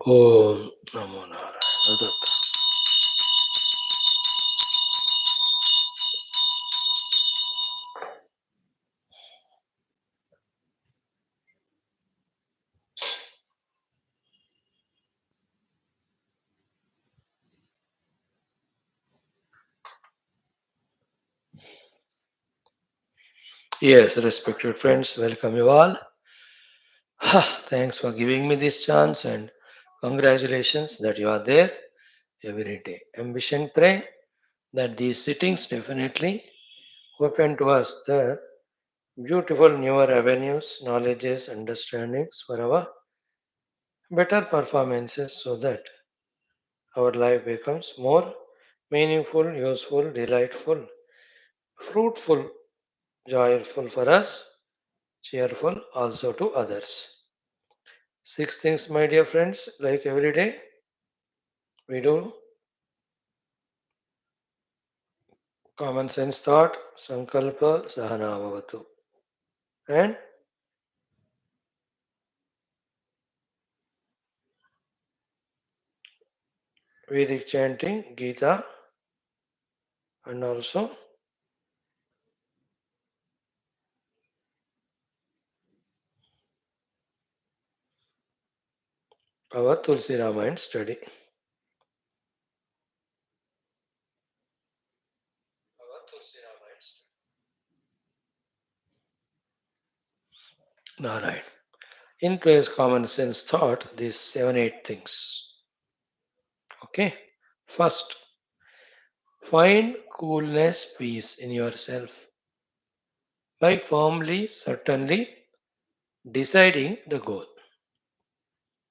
Om Namo Narayana. Yes, respected friends, welcome you all. Thanks for giving me this chance and congratulations that you are there every day. Ambition pray that these sittings definitely open to us the beautiful newer avenues, knowledges, understandings for our better performances so that our life becomes more meaningful, useful, delightful, fruitful, joyful for us, cheerful also to others. Six things, my dear friends, like every day, we do common sense thought, sankalpa, sahana bhavatu. And Vedic chanting, Gita, and also our Tulsi Ramayana study. Narayan. In today's common sense thought, these 7, 8 things. Okay. First, find coolness, peace in yourself by firmly, certainly deciding the goal,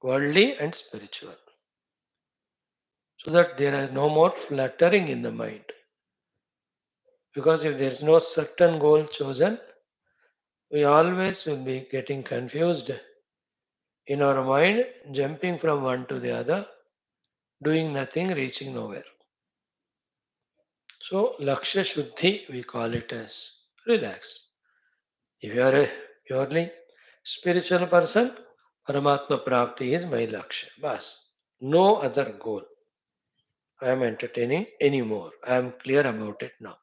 worldly and spiritual, so that there is no more fluttering in the mind. Because if there is no certain goal chosen, we always will be getting confused in our mind, jumping from one to the other, doing nothing, reaching nowhere. So, Laksha Shuddhi, we call it as relax. If you are a purely spiritual person, Paramatma Prapti is my Laksha. Bas. No other goal I am entertaining anymore. I am clear about it now.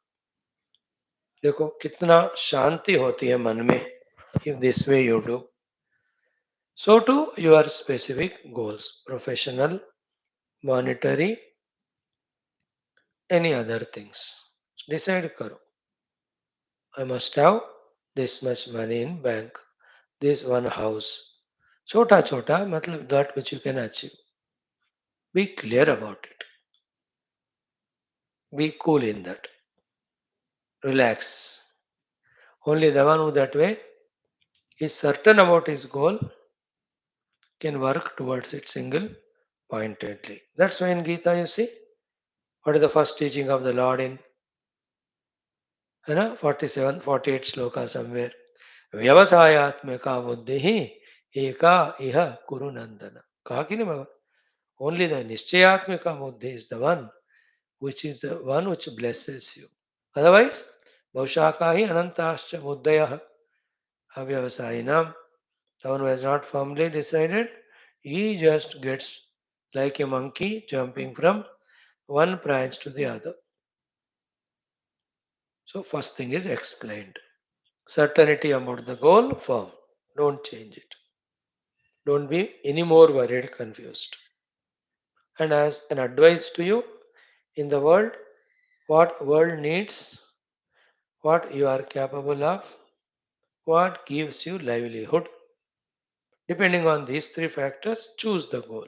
देखो कितना शांति होती है मन में if this way you do. So to your specific goals, professional, monetary, any other things. Decide karo. I must have this much money in bank, this one house. Chota chota, matlab that which you can achieve. Be clear about it. Be cool in that. Relax. Only the one who that way is certain about his goal can work towards it single pointedly. That's why in Gita you see what is the first teaching of the Lord in 47, 48 sloka somewhere. Vyavasayatmaka buddhi eka iha kuru nandana. कहा कि नहीं भगवान? Only the nischayatmika buddhi is the one which is the one which blesses you. Otherwise, bhavshaka hi anantascha buddhaya avyavasayinam. The one who has not firmly decided, he just gets like a monkey jumping from one branch to the other. So, first thing is explained. Certainty about the goal, firm. Don't change it. Don't be any more worried, confused. And as an advice to you, in the world, what world needs, what you are capable of, what gives you livelihood. Depending on these three factors, choose the goal.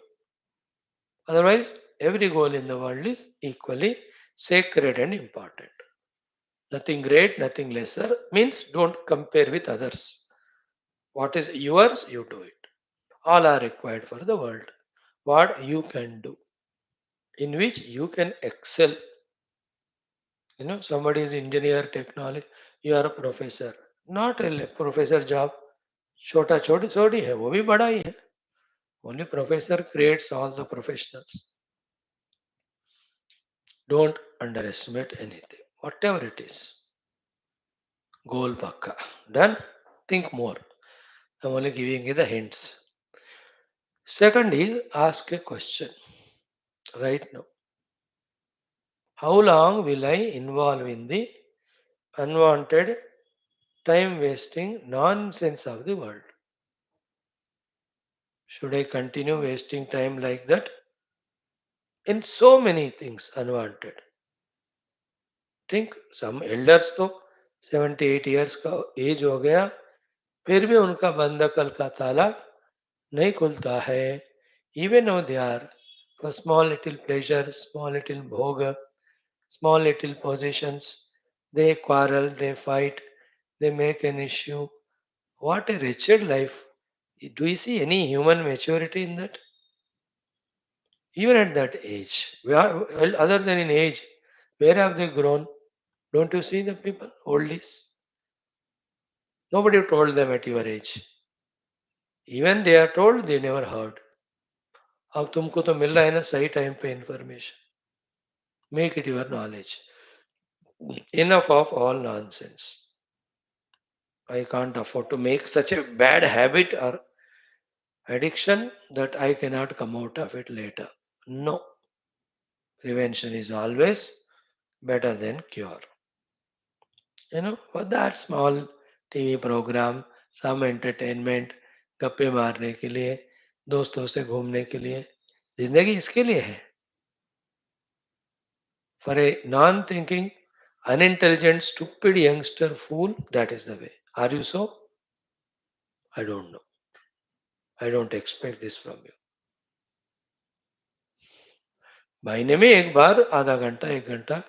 Otherwise, every goal in the world is equally sacred and important. Nothing great, nothing lesser means don't compare with others. What is yours, you do it. All are required for the world. What you can do, in which you can excel. Somebody is engineer, technology, you are a professor. Not a professor job. छोटा छोटी छोटी है वो भी बड़ा ही है. Only professor creates all the professionals. Don't underestimate anything, whatever it is. Goal pakka. Done? Think more. I'm only giving you the hints. Second is ask a question right now. How long will I involve in the unwanted, time wasting nonsense of the world? Should I continue wasting time like that? In so many things unwanted. Think some elders तो 78 years का as हो गया फिर भी उनका बंधकल का ताला नहीं खुलता है. Even though they are for small little pleasure, small little bhoga, small little positions, they quarrel, they fight, they make an issue. What a wretched life. Do you see any human maturity in that? Even at that age, well, other than in age, where have they grown? Don't you see the people? Oldies. Nobody told them at your age. Even they are told, they never heard. अब तुमको तो मिल रहा है ना सही time पे information. Make it your knowledge. Enough of all nonsense. I can't afford to make such a bad habit or addiction that I cannot come out of it later. No. Prevention is always better than cure. For that small TV programme, some entertainment, गप्पे मारने के लिए, दोस्तों से घूमने के लिए, जिंदगी इसके लिए है. For a non-thinking, unintelligent, stupid youngster fool, that is the way. Are you so? I don't know. I don't expect this from you. महीने में एक बार आधा घंटा 1 घंटा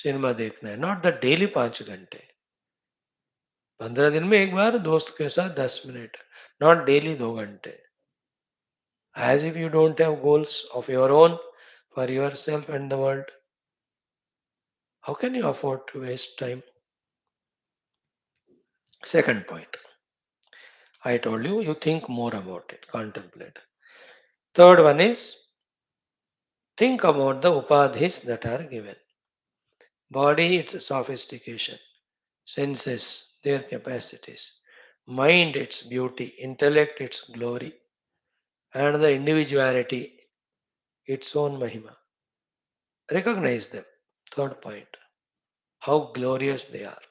सिनेमा देखना है, नॉट द डेली 5 घंटे. 15 दिन में एक बार दोस्त के साथ 10 मिनट, नॉट डेली 2 घंटे. As if you don't have goals of your own for yourself and the world. How can you afford to waste time? Second point. I told you, you think more about it, contemplate. Third one is think about the upadhis that are given. Body, its sophistication. Senses, their capacities. Mind, its beauty. Intellect, its glory. And the individuality, its own mahima. Recognize them. Third point. How glorious they are.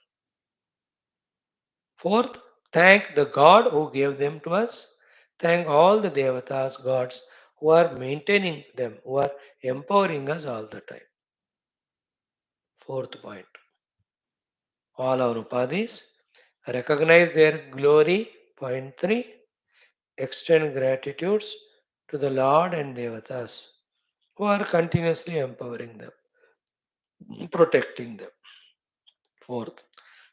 Fourth, thank the God who gave them to us. Thank all the devatas, gods who are maintaining them, who are empowering us all the time. Fourth point. All our upadhis, recognize their glory. Point 3. Extend gratitudes to the Lord and devatas who are continuously empowering them, protecting them. Fourth.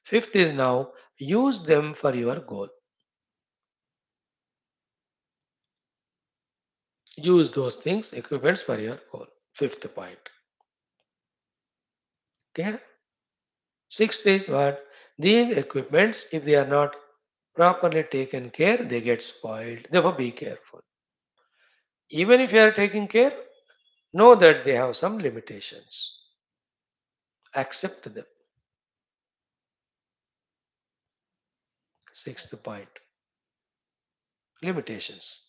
Fifth is now use them for your goal. Use those things, equipments for your goal. Fifth point. Okay. Sixth is what? These equipments, if they are not properly taken care, they get spoiled. Therefore, be careful. Even if you are taking care, know that they have some limitations. Accept them. Sixth point. Limitations.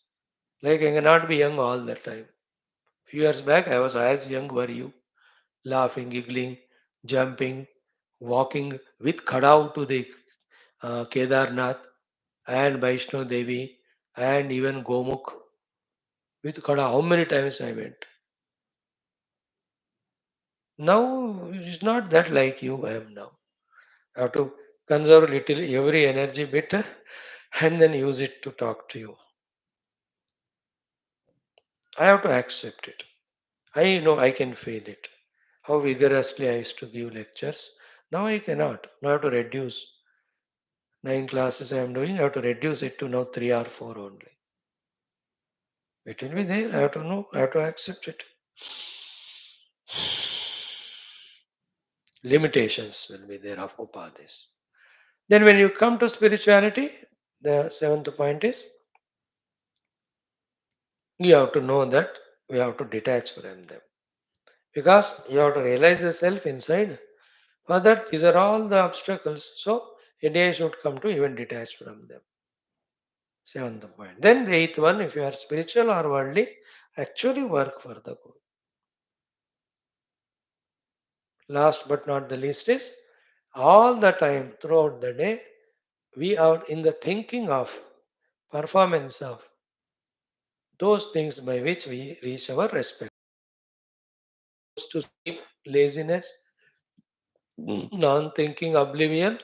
Like I cannot be young all the time. Few years back, I was as young were you, laughing, giggling, jumping, walking with Khadao to the Kedarnath and Vaishno Devi and even Gomukh with Khada. How many times I went? Now it's not that like you I am now. I have to conserve little every energy bit and then use it to talk to you. I have to accept it. I know I can feel it. How vigorously I used to give lectures. Now I cannot. Now I have to reduce. 9 classes I am doing, I have to reduce it to now 3 or 4 only. It will be there. I have to know. I have to accept it. Limitations will be there of upadhis. Then when you come to spirituality, the seventh point is you have to know that we have to detach from them. Because you have to realize the self inside. For that, these are all the obstacles. So a day should come to even detach from them. Seventh point. Then the eighth one, if you are spiritual or worldly, actually work for the goal. Last but not the least is all the time throughout the day, we are in the thinking of performance of those things by which we reach our respect. To sleep, laziness, non thinking, oblivion,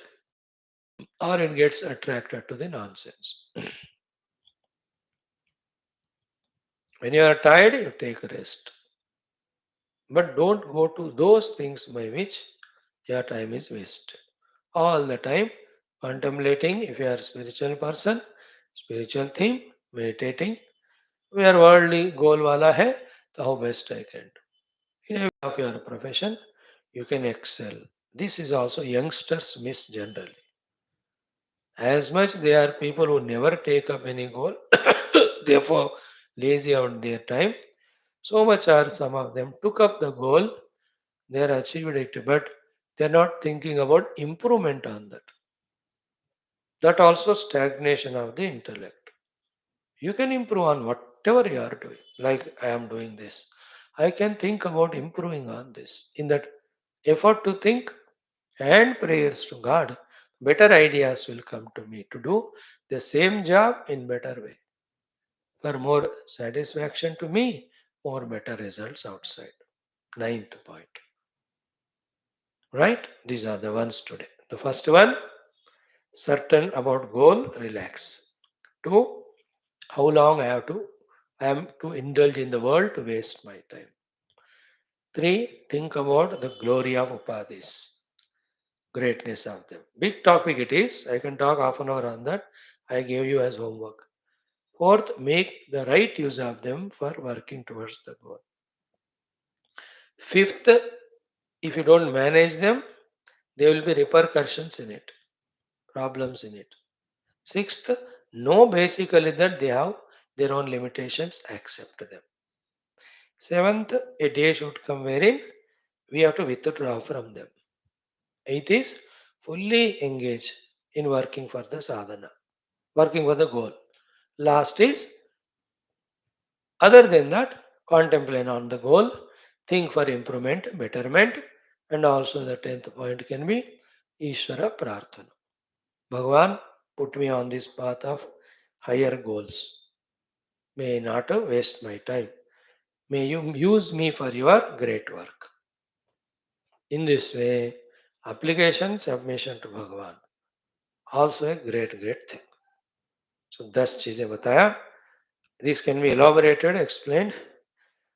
or it gets attracted to the nonsense. When you are tired, you take rest. But don't go to those things by which your time is wasted. All the time contemplating, if you are a spiritual person, spiritual theme, meditating, where worldly goal wala hai, to how best I can do. In every of your profession, you can excel. This is also youngsters miss generally. As much they are people who never take up any goal, therefore lazy on their time. So much are some of them took up the goal, they are achieved it, but they are not thinking about improvement on that. That also stagnation of the intellect. You can improve on whatever you are doing. Like I am doing this. I can think about improving on this. In that effort to think and prayers to God, better ideas will come to me to do the same job in better way. For more satisfaction to me, more better results outside. Ninth point. Right? These are the ones today. The first one, certain about goal, relax. Two, how long I am to indulge in the world to waste my time. Three, think about the glory of upadhis, greatness of them. Big topic it is. I can talk half an hour on that. I gave you as homework. Fourth, make the right use of them for working towards the goal. Fifth, if you don't manage them, there will be repercussions in it, problems in it. Sixth, know basically that they have their own limitations, accept them. Seventh, a day should come wherein we have to withdraw from them. Eighth is fully engage in working for the sadhana, working for the goal. Last is, other than that, contemplate on the goal, think for improvement, betterment, and also the 10th point can be Ishvara Prarthana. Bhagavan, put me on this path of higher goals. May I not waste my time. May you use me for your great work. In this way, application, submission to Bhagavan. Also a great, great thing. So 10 चीजें बताया. This can be elaborated, explained.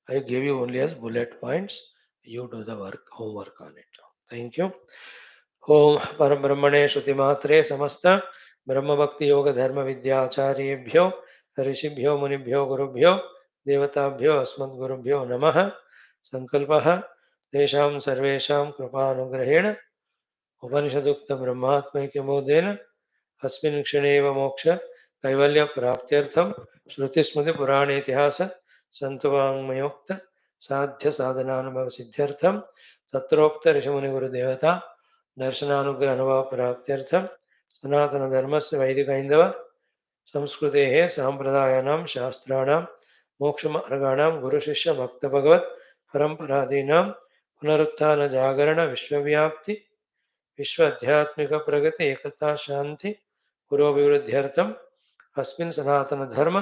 I gave you only as bullet points. You do the work, homework on it. Thank you. ओम परब्रह्मणे श्रुतिमात्रे समस्त ब्रह्म भक्ति योग धर्म विद्याचार्येभ्यो ऋषिभ्यो मुनिभ्यो गुरुभ्यो देवताभ्यो अस्मद्गुरुभ्यो नमः. संकल्पः तेषां सर्वेषां कृपानुग्रहेण उपनिषदुक्त ब्रह्मात्मैक्यबोधेन अस्मिन् क्षणे एव मोक्ष कैवल्य प्राप्त्यर्थं श्रुतिस्मृतिपुराणेतिहास सन्तुवाङ्मयोक्त साध्य साधनानुभव सिद्ध्यर्थं तत्रोक्त ऋषिमुनिगुरुदेवता दर्शनानुग्रह अनुभव प्राप्त्यर्थं सनातनधर्मस्य वैदिकैन्दव संस्कृतेः साम्प्रदायानां शास्त्राणां मोक्षमार्गाणां गुरुशिष्यभक्तभगवत् परम्परादीनां पुनरुत्थानजागरण विश्वव्याप्ति विश्व आध्यात्मिक प्रगति एकता शांति पुरोभिवृद्ध्यर्थम अस्मिन् सनातन धर्म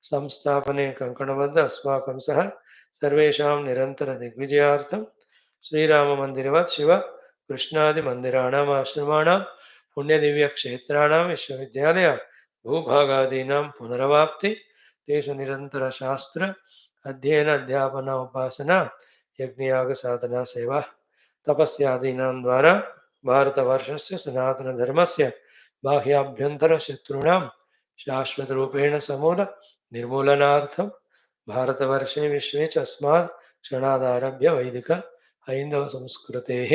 संस्थापने कंकणबद्ध अस्माकं सह सर्वेषां निरंतर दिग्विजयार्थम श्रीराम मंदिरवत् शिव कृष्णादि मंदिराणाम् आश्रमाणां पुण्यदिव्य क्षेत्राणां विश्वविद्यालय भूभागादीनां पुनरवाप्ति तेषु निरंतर शास्त्र अध्ययन अध्यापन उपासना यज्ञयाग साधना सेवा तपस्यादीनां द्वारा भारतवर्षस्य सनातनधर्मस्य बाह्याभ्यन्तरशत्रूणां शाश्वतरूपेण समूल निर्मूलनार्थं भारतवर्षे विश्वे च अस्मात् क्षणादारभ्य वैदिक हैन्दवसंस्कृतेः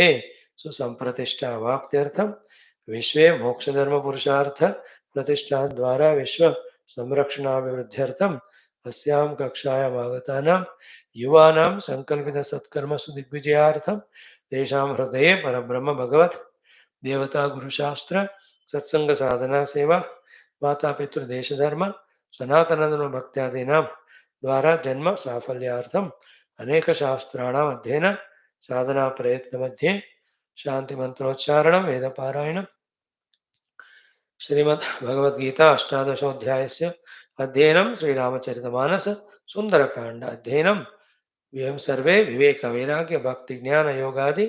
सुसम्प्रतिष्ठावाप्त्यर्थं विश्वे मोक्षधर्मपुरुषार्थ प्रतिष्ठाद्वारा विश्व संरक्षणाभिवृद्ध्यर्थम् अस्यां कक्षायाम् आगतानां युवानां सङ्कल्पितसत्कर्मसु दिग्विजयार्थं तेषां हृदये परब्रह्म भगवत् देवता गुरुशास्त्र सत्संग साधना सेवा मातापितृदेशधर्म सनातनधर्मभक्त्यादीनां द्वारा जन्म साफल्यार्थम् अनेकशास्त्राणाम् अध्ययन साधना प्रयत्नमध्ये शान्तिमन्त्रोच्चारणं वेदपारायणं श्रीमद्भगवद्गीता अष्टादशोऽध्यायस्य अध्ययनं श्रीरामचरितमानस सुन्दरकाण्ड अध्ययनं वयं सर्वे विवेकवैराग्यभक्तिज्ञानयोगादि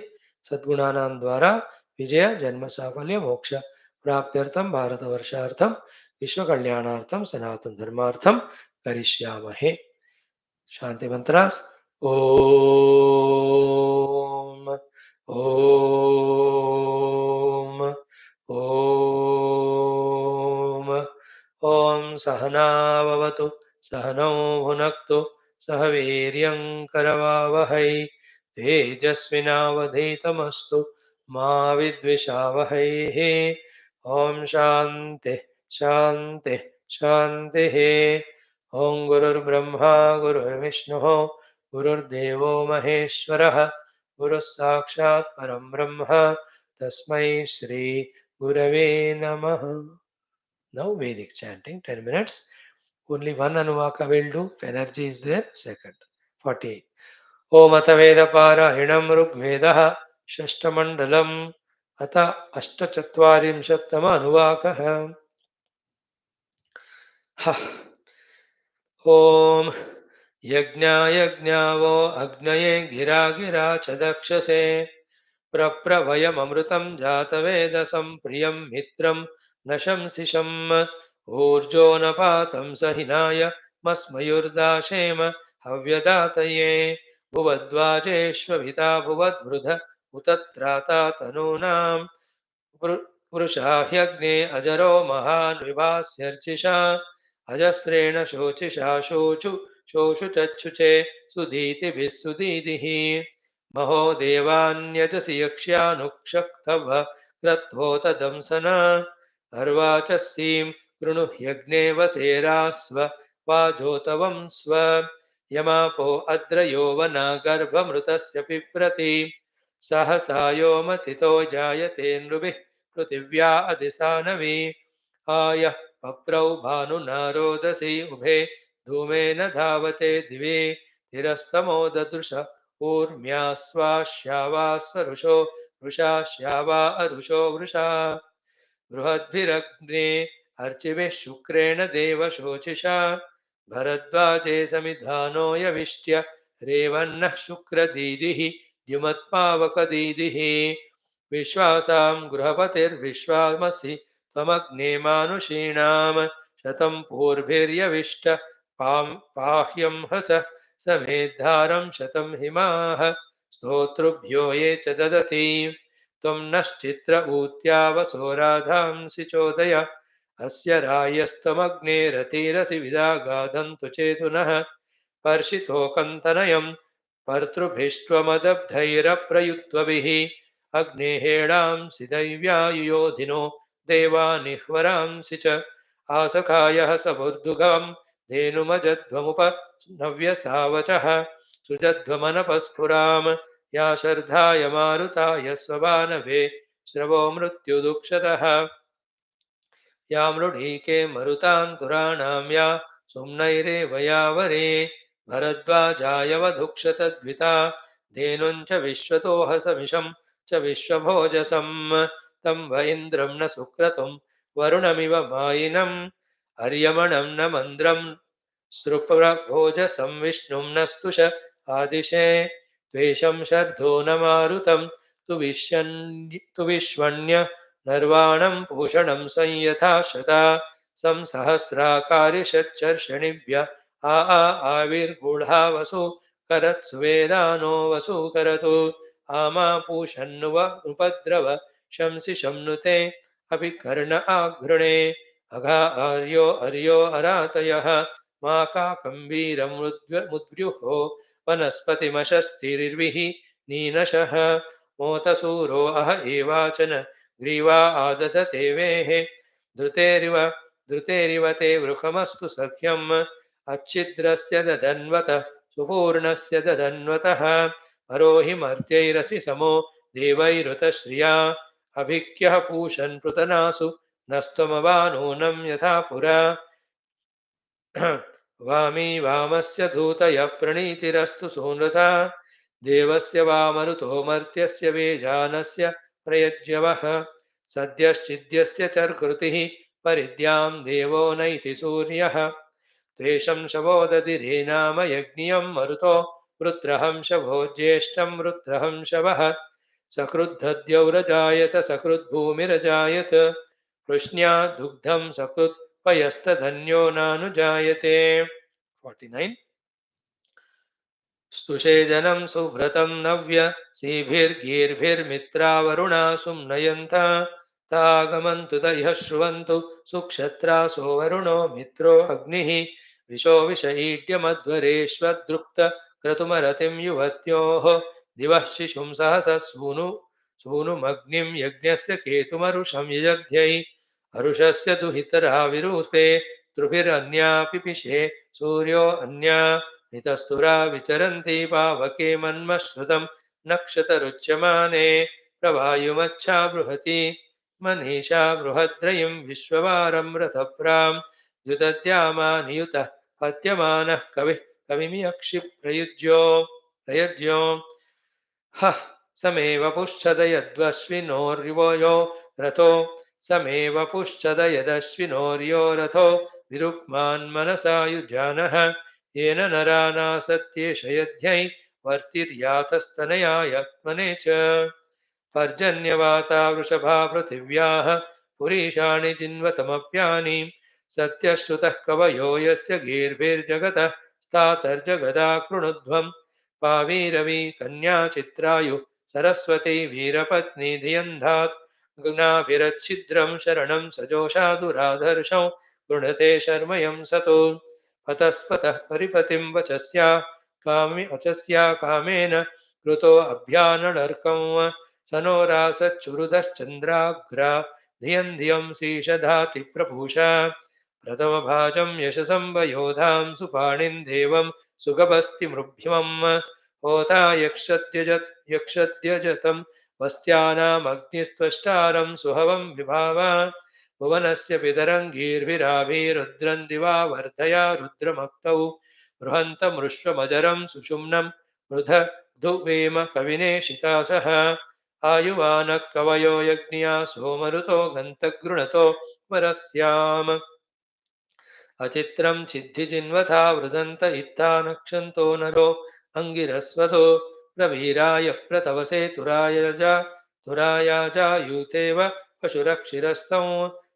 सद्गुणानां द्वारा विजय जन्मसाफल्य मोक्ष प्राप्त्यर्थं भारतवर्षार्थं विश्वकल्याणार्थं सनातनधर्मार्थं करिष्यामहे। शांति मंत्रास ओम ओम ओम ओम सहनाववतु सहनौ भुनक्तु सह वीर्यं करवावहै तेजस्विनावधीतमस्तु मा विद्विषावहै। ओम शांति शांति शांतिः। ओं गुरुर्ब्रह्मा गुरुर्विष्णुः गुरुर्देवो महेश्वरः गुरुः साक्षात् परं ब्रह्म तस्मै श्री गुरवे नमः। Now Vedic chanting 10 minutes. Only one Anuvaka will do. If energy is there, second. 48. Om Atha Veda Parahinam Rugvedaha Shashtamandalam Atha Ashtachatvarimshattama Anuvakaha. ओम यज्ञायज्ञावो अग्नये गिरा गिरा च दक्षसे प्रप्रभयमृतं जातवेदसं प्रियं मित्रं न शंसिषम् ऊर्जो न पातं सहिनाय मस्मयुर्दाशेम हव्यदातये भुवद्वाजेष्वभिता भुवद्वृध उत त्राता तनूनां वृषा ह्यग्ने अजरो महान् विभास्यर्चिषा अजस्रेण शोचिषा शोचु शोषु चक्षुचे सुधीतिभिः सुदीदिः महो देवान्यजसि यक्ष्यानुक्षक्तव क्रत्वोत दंसन अर्वाचस्सीं कृणुह्यग्ने वसेरास्व वाजोतवं स्व यमापो अद्रयो वना गर्भमृतस्य पिप्रति सहसायो मतितो जायते नृभिः पृथिव्या अधिसानवी आय पप्रौ भानुना रोदसी उभे धूमेन धावते दिवे तिरस्तमो ददृश ऊर्म्यास्वाश्यावास्वरुषो वृषा श्यावा अरुषो वृषा बृहद्भिरग्ने अर्चिभिः शुक्रेण देवशोचिषा भरद्वाजे समिधानो यविष्ट्य रेवन्नः शुक्रदीदिः द्युमत्पावकदीदिः विश्वासां गृहपतिर्विश्वामसि त्वमग्ने मानुषीणां शतं पूर्भिर्यविष्ट पाह्यं हस समेद्धारं शतं हिमाः स्तोतृभ्यो ये च ददति त्वं नश्चित्र ऊत्यावसो राधांसि चोदय अस्य रायस्तमग्ने रतिरसि विदागाधन्तु चेतुनः पर्षितोकन्तनयं पर्तृभिस्त्वमदब्धैरप्रयुक्त्वभिः अग्नेहेणांसि दैव्यायुयोधिनो देवानिह्वरांसि च आसखायः सबुर्दुघं धेनुमजध्वमुप नव्यसावचः सुजध्वमनपस्फुरां या शर्धाय मारुताय स्वबानभे श्रवो मृत्युदुक्षतः या मृडीके मरुतान्तुराणां या सुम्नैरेव यावरे भरद्वाजाय वधुक्षतद्विता धेनुञ्च विश्वतोहसमिषं च विश्वभोजसं तं व इन्द्रं न सुक्रतुं वरुणमिव मायिनम् अर्यमणं न मन्द्रं सृप्रभोजसं विष्णुं न स्तुष आदिशे त्वेषं शर्धो न मारुतं तु विश्वण्य नर्वाणं पूषणं संयथा शता संसहस्राकारिषच्चर्षणिभ्य आविर्गूढा वसु करत्सु वेदानो वसु करतु आमा पूषन्नुव उपद्रव शंसि शम्नुते अपि कर्ण आघृणे अघा अर्यो अरातयः मा काकम्बीरमुद्र्युहो वनस्पतिमशस्तिरिर्विः नीनशः मोतसूरो अह एवाचन ग्रीवा आदधते वेः धृतेरिव ते वृखमस्तु सख्यम् अच्छिद्रस्य दधन्वत सुपूर्णस्य दधन्वतः परोहि मर्त्यैरसि समो देवैरुत श्रिया अभिक्यः पूषन् पृतनासु नस्त्वमवानूनं यथा पुरा वामी वामस्य धूतयः प्रणीतिरस्तु सोनृता देवस्य वामरुतो मर्त्यस्य वेजानस्य प्रयज्यवः सद्यश्चिद्यस्य चर्कृतिः परिद्यां देवो नैति सूर्यः त्वेषं शवो ददिरे नाम यज्ञियं मरुतो वृत्रहंशभो ज्येष्ठं वृत्रहंशवः सकृद्धद्यौरजायत सकृद्भूमिरजायत कृष्ण्या दुग्धं सकृत् पयस्तधन्यो नानुजायते 49 स्तुषे जनं सुव्रतं नव्य सीभिर्गीर्भिर्मित्रावरुणा सुम्नयन्त तागमन्तु तयः श्रुवन्तु सुक्षत्रासो वरुणो मित्रो अग्निः विशो विषयीड्यमध्वरेष्वद्रुक्त क्रतुमरतिं युवत्योः दिवः शिशुं सहसः सूनुमग्निं यज्ञस्य केतुमरुषं यजध्यै अरुषस्य दुहितरा विरूपे त्रुभिरन्या पिपिषे सूर्यो अन्या मितस्तुरा विचरन्ति पावके मन्मश्रुतं नक्षतरुच्यमाने प्रवायुमच्छा बृहति मनीषा बृहद्रयं विश्ववारं रथप्रां द्युतद्यामा नियुतः पत्यमानः कविः कविमियक्षि प्रयुज्यो हः समेव पुच्छद यद्वश्विनोर्यो रथो समेव पुच्छद यदश्विनोर्यो रथो विरुक्मान् मनसा युजानः येन नरा नासत्येष यध्यै वर्तिर्यातस्तनयायात्मने च पर्जन्यवाता वृषभा पृथिव्याः पुरीषाणि जिन्वतमप्यानि सत्यश्रुतः कवयो यस्य गीर्भिर्जगतः स्तातर्जगदा कृणुध्वम् पावीरवी कन्या चित्रायु सरस्वती वीरपत्नी धियन्धात् गुणाभिरच्छिद्रं शरणं सजोषादुराधर्षं गृणते शर्मयं सतो पतस्पतः परिपतिं वचस्या कामेन कृतो अभ्यानडर्कं सनोरासच्चुरुदश्चन्द्राग्रा धियं शीषधाति प्रपूषा प्रथमभाजं यशसं वयोधां सुपाणिं देवं सुगभस्तिमृभ्यमं होता यक्षद्यजतं वस्त्यानामग्निस्त्वष्टारं सुहवं विभावा भुवनस्य पितरङ्गीर्भिराभिरुद्रं दिवा वर्धया रुद्रमक्तौ बृहन्तमृष्वमजरं सुषुम्नं मृधधुवेम कविनेशितासः आयुवानः कवयो यज्ञिया सोमरुतो गन्तगृणतो वरस्याम् अचित्रं चिद्धिजिन्वथा वृदन्त इत्था नक्षन्तो नरो अङ्गिरस्वतो प्रवीराय प्रतवसे तुरायाजायूतेव पशुरक्षिरस्तं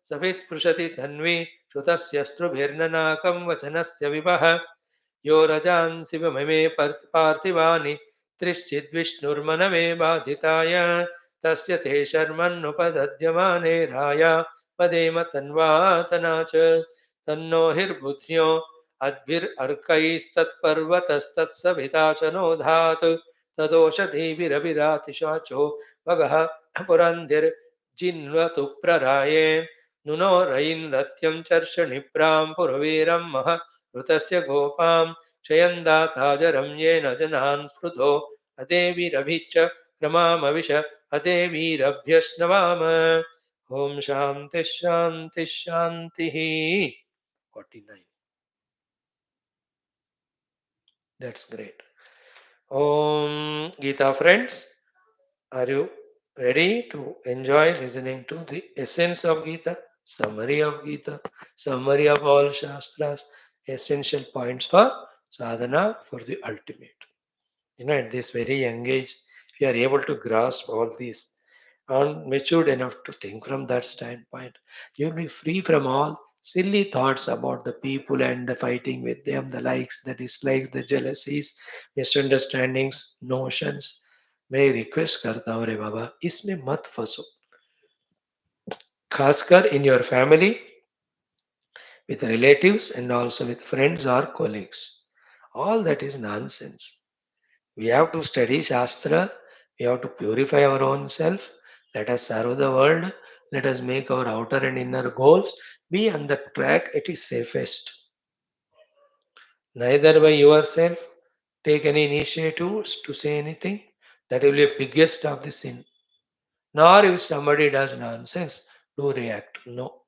सविस्पृशति तन्वी श्रुतस्य स्त्रुभिर्ननाकं वचनस्य विभः यो रजांसि ममे पार्थिवानि त्रिश्चिद्विष्णुर्मनवे बाधिताय तस्य ते शर्मन्नुपदद्यमाने राया पदेम तन्वातना च तन्नो हिर्बुध्न्यो अद्भिर्अर्कैस्तत्पर्वतस्तत्सविता च नोधात् तदोषधीभिरभिरातिशाचो वगः पुरन्धिर्जिन्वतु प्रराये नुनो रयिन्रत्यं चर्षणिप्रां पुरवीरं मह ऋतस्य गोपां क्षयन्दाताजरं येन जनान् स्पृधो अदेवीरभिच्च क्रमामविश अदेवीरभ्यश्नवाम ॐ शान्तिः शान्तिः शान्तिः 49 That's great. Om Geeta friends, are you ready to enjoy listening to the essence of Gita, summary of all Shastras, essential points for sadhana for the ultimate? At this very young age, if you are able to grasp all these and matured enough to think from that standpoint, you'll be free from all silly thoughts about the people and the fighting with them, the likes, the dislikes, the jealousies, misunderstandings, notions. मैं request करता हूँ रे बाबा इसमें मत फंसो खासकर in your family with relatives and also with friends or colleagues. All that is nonsense. We have to study Shastra. We have to purify our own self. Let us serve the world. Let us make our outer and inner goals. Be on the track. It is safest. Neither by yourself take any initiatives to say anything. That will be the biggest of the sin. Nor if somebody does nonsense, do react. No.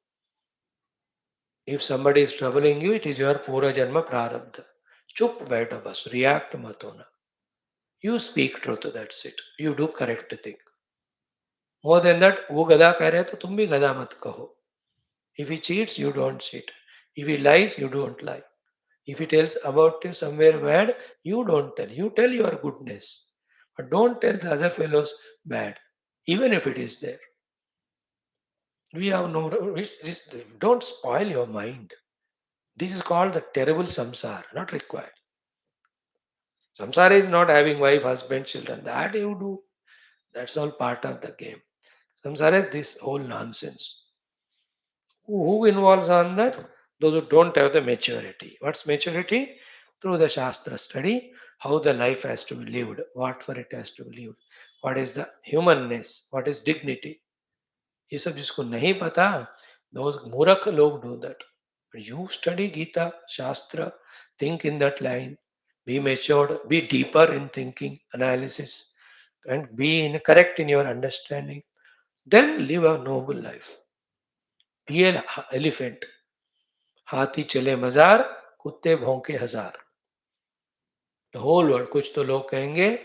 If somebody is troubling you, it is your Pura Janma Prarabdha. Chup baitho bas, react mat hona. You speak truth, that's it. You do correct thing. More than that, वो गधा कह रहे तो तुम भी गधा मत कहो. If he cheats, you don't cheat. If he lies, you don't lie. If he tells about you somewhere bad, you don't tell. You tell your goodness. But don't tell the other fellows bad, even if it is there. We have no, don't spoil your mind. This is called the terrible samsara, not required. Samsara is not having wife, husband, children. That you do. That's all part of the game. Samsara is this whole nonsense. Who involves on that? Those who don't have the maturity. What's maturity? Through the Shastra study, how the life has to be lived, what for it has to be lived, what is the humanness, what is dignity. ये सब जिसको नहीं पता, those मूर्ख लोग do that. You study Gita, Shastra, think in that line, be matured, be deeper in thinking, analysis, and correct in your understanding. Then live a noble life. Be an elephant. हाथी चले मजार, कुत्ते भौंके हजार. The whole world. कुछ तो लोग कहेंगे,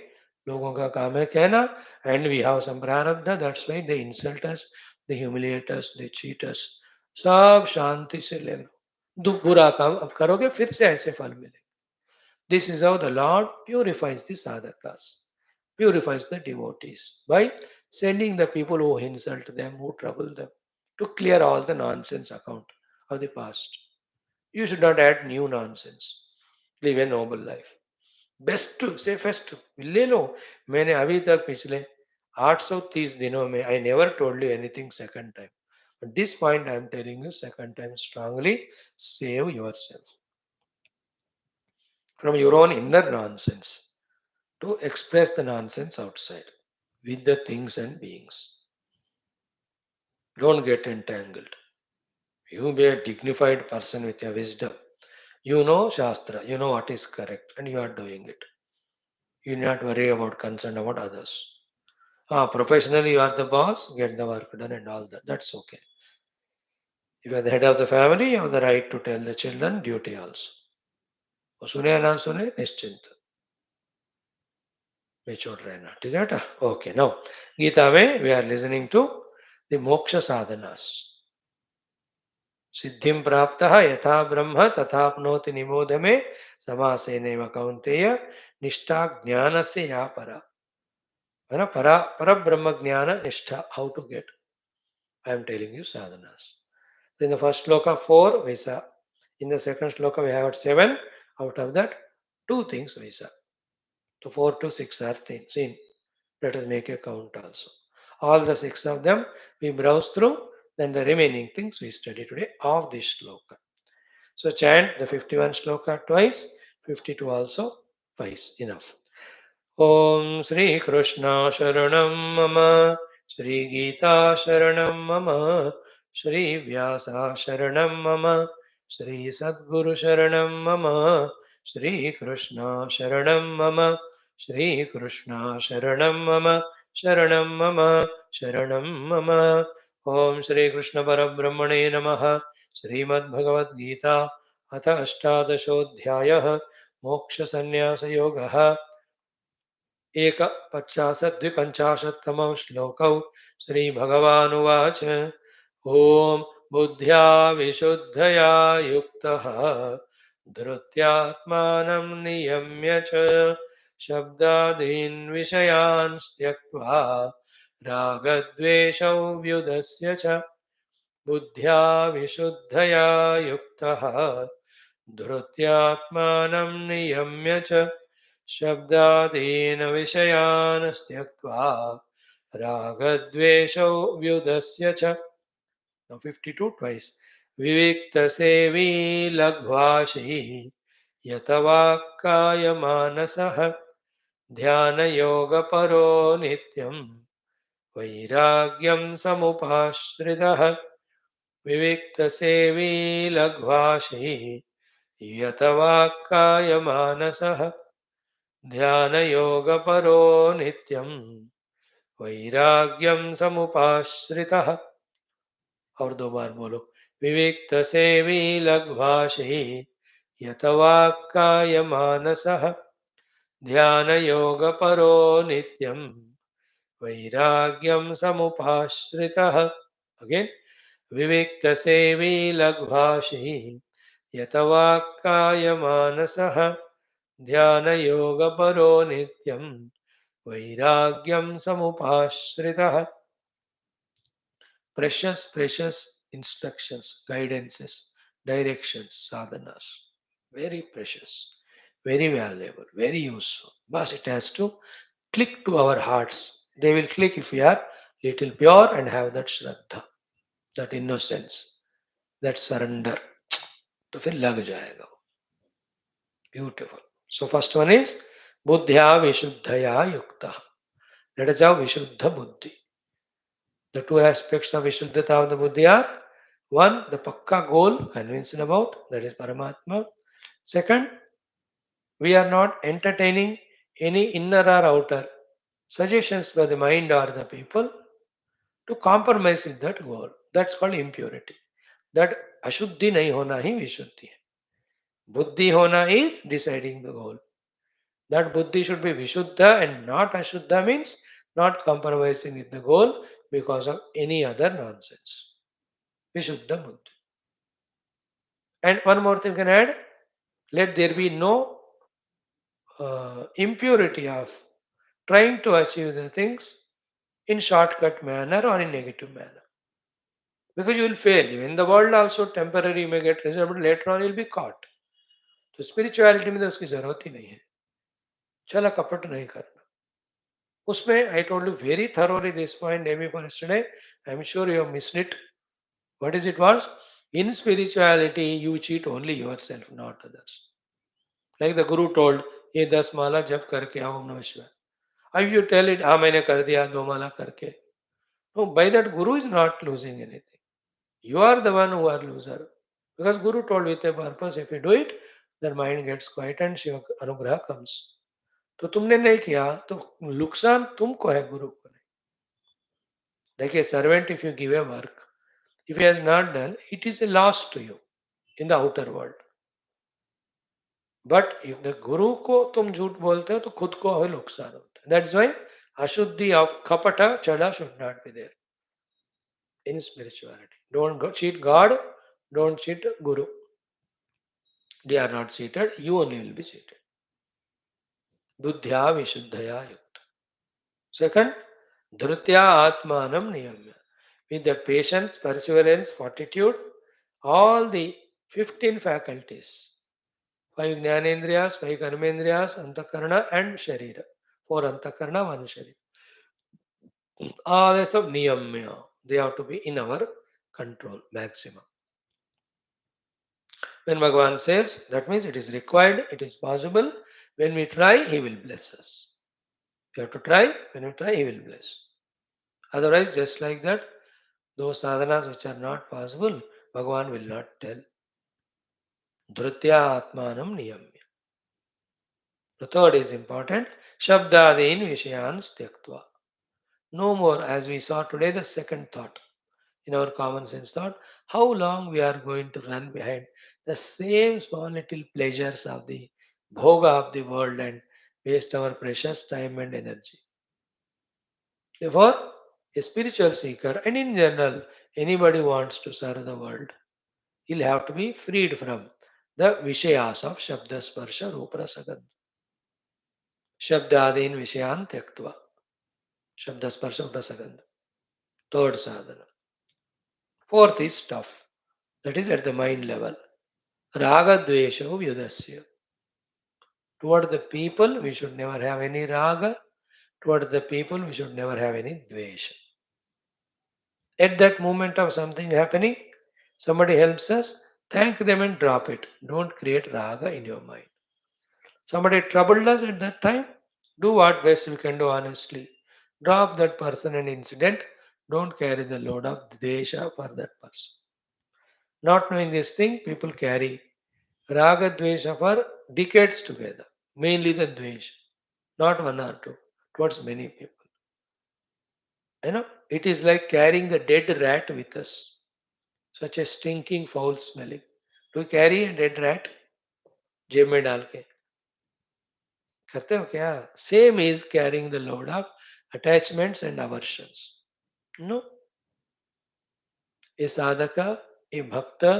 लोगों का काम है कहना, and we have some prarabdha, that's why they insult us, they humiliate us, they cheat us. सब शांति से ले लो. दुख बुरा काम अब करोगे फिर से ऐसे फल मिले. This is how the Lord purifies the sadhakas, purifies the devotees by sending the people who insult them, who trouble them, to clear all the nonsense account of the past. You should not add new nonsense. Live a noble life. Best safest ले लो. मैंने अभी तक पिछले 830 दिनों में I never told you anything second time. At this point, I am telling you second time strongly, save yourself from your own inner nonsense to express the nonsense outside with the things and beings. Don't get entangled. You be a dignified person with your wisdom. You know Shastra, you know what is correct, and you are doing it. You need not worry about concern about others. Professionally, you are the boss, get the work done and all that. That's okay. If you are the head of the family, you have the right to tell the children duty also. वो सुने या ना सुने निश्चिंत mature रहना. ठीक है बेटा. ओके. नाउ गीता में we are listening to the moksha sadhanas. सिद्धिं प्राप्तः यथा ब्रह्म तथाप्नोति निबोध में समासेनैव कौन्तेय निष्ठा ज्ञानस्य या परा. है ना. पर ब्रह्म ज्ञान निष्ठा. How to get? I am telling you sadhanas. So in the first sloka, 4 Vaisa. In the second sloka, we have 7. Out of that, 2 things Vaisa. So 4 to 6 are seen. Let us make a count also. All the 6 of them we browse through, then the remaining things we study today of this sloka. So chant the 51 sloka twice, 52 also twice. Enough. ॐ श्रीकृष्ण शरणं मम, श्रीगीता शरणं मम, श्रीव्यासा शरणं मम, श्रीसद्गुरु शरणं मम, श्रीकृष्ण शरणं मम, श्रीकृष्ण शरणं मम, शरणं मम, शरणं मम. ॐ श्रीकृष्ण परब्रह्मणे नमः. श्रीमद्भगवद्गीता अथ अष्टादशोऽध्यायः. मोक्षसन्न्यासयोगः. एक 50-55 श्लोकौ. श्रीभगवानुवाच. ॐ बुद्ध्या विशुद्धया युक्तः धृत्यात्मानं नियम्य च शब्दादीन् विषयान् त्यक्त्वा रागद्वेषौ व्युदस्य च. बुद्ध्या विशुद्धया युक्तः धृत्यात्मानं नियम्य च शब्दादीन विषयान् त्यक्त्वा रागद्वेषौ व्युदस्य च. Now 52 twice. विविक्तसेवी लघ्वाशी यतवाक्कायमानसः ध्यानयोगपरो नित्यं वैराग्यं समुपाश्रितः. विविक्तसेवी लघ्वाशी यतवाक्कायमानसः ध्यानयोगपरो नित्यं वैराग्यं समुपाश्रितः. और 2 बार बोलो, विविक्त सेवी लघ्वाशी यतवाक्काय मानसः ध्यान योग परो नित्यम वैराग्यम समुपाश्रितः. अगेन, विविक्त सेवी लघ्वाशी यतवाक्काय मानसः ध्यान योग परो नित्यम वैराग्यम समुपाश्रितः. Precious instructions, guidances, directions, sadhanas. Very precious, very valuable, very useful. But it has to click to our hearts. They will click if we are little pure and have that shraddha, that innocence, that surrender. तो फिर लग जाएगा. Beautiful. So first one is buddhya vishuddhaya yukta. Let us have vishuddha buddhi. The two aspects of Vishuddhata of the Buddhi are: one, the Pakka goal convinced about, that is Paramatma. Second, we are not entertaining any inner or outer suggestions by the mind or the people to compromise with that goal. That's called impurity. That Ashuddhi nahi hona hi Vishuddhi hai. Buddhi hona is deciding the goal. That Buddhi should be Vishuddha and not Ashuddha means not compromising with the goal because of any other nonsense. Vishuddha Buddhi. And one more thing can add, let there be no impurity of trying to achieve the things in shortcut manner or in negative manner. Because you will fail. In the world also temporary you may get result, but later on you will be caught. तो spirituality में तो उसकी जरूरत ही नहीं है. चला कपट नहीं करना. उसमें I told you very thoroughly this point day before yesterday. I am sure you have missed it. What is it was? In spirituality you cheat only yourself, not others. Like the Guru told, ये 10 माला जप करके आओ ओम नमः शिवाय. If you tell it, हाँ मैंने कर दिया 2 माला करके. No, by that Guru is not losing anything. You are the one who are loser. Because Guru told with a purpose, if you do it, then mind gets quiet and Shiva Anugraha comes. तो तुमने नहीं किया तो नुकसान तुमको है, गुरु को नहीं. देखिए, servant if you give a work, if he has not done, it is a loss to you in the outer world. But if the गुरु को तुम झूठ बोलते हो तो खुद को हमें नुकसान होता है. दैट्स व्हाई अशुद्धि ऑफ कपट चढ़ा should not be there in spirituality. Don't cheat God, don't cheat Guru. They are not cheated, you only will be cheated. बुद्ध्या विशुद्धया युक्त. Second, धृत्या आत्मानं नियम्य. With that patience, perseverance, fortitude, all the 15 faculties, 5 Jnanendriyas, 5 Karmendriyas, Antakarana and Sharira. 4 Antakarana, 1 Sharira. All is of Niyamya. They have to be in our control, maximum. When Bhagavan says, that means it is required, it is possible. When we try, He will bless us. We have to try. When we try, He will bless. Otherwise, just like that, those sadhanas which are not possible, Bhagavan will not tell. Dhrutya atmanam niyamya. The third is important. Shabdadin vishayan styaktva. No more, as we saw today, the second thought. In our common sense thought, how long we are going to run behind the same small little pleasures of the bhoga of the world and waste our precious time and energy. Therefore, a spiritual seeker, and in general, anybody who wants to serve the world, he'll have to be freed from the vishayas of Shabda Sparsha Rupa Rasagandha. Shabdadin Vishayan Tyaktva. Shabda Sparsha Rupa Rasagandha. Third sadhana. Fourth is tough. That is at the mind level. Raga Dvesha Vyudasya. Toward the people, we should never have any raga. Toward the people, we should never have any dvesha. At that moment of something happening, somebody helps us, thank them and drop it. Don't create raga in your mind. Somebody troubled us at that time, do what best you can do honestly. Drop that person and incident. Don't carry the load of dvesha for that person. Not knowing this thing, people carry raga dvesha for decades together. Mainly the dvesha, not one or two, towards many people. It is like carrying the dead rat with us. such a stinking, foul smelling. Do you carry a dead rat? जेब में डाल के करते हो क्या? Same is carrying the load of attachments and aversions. No, a sadhaka, a bhakta,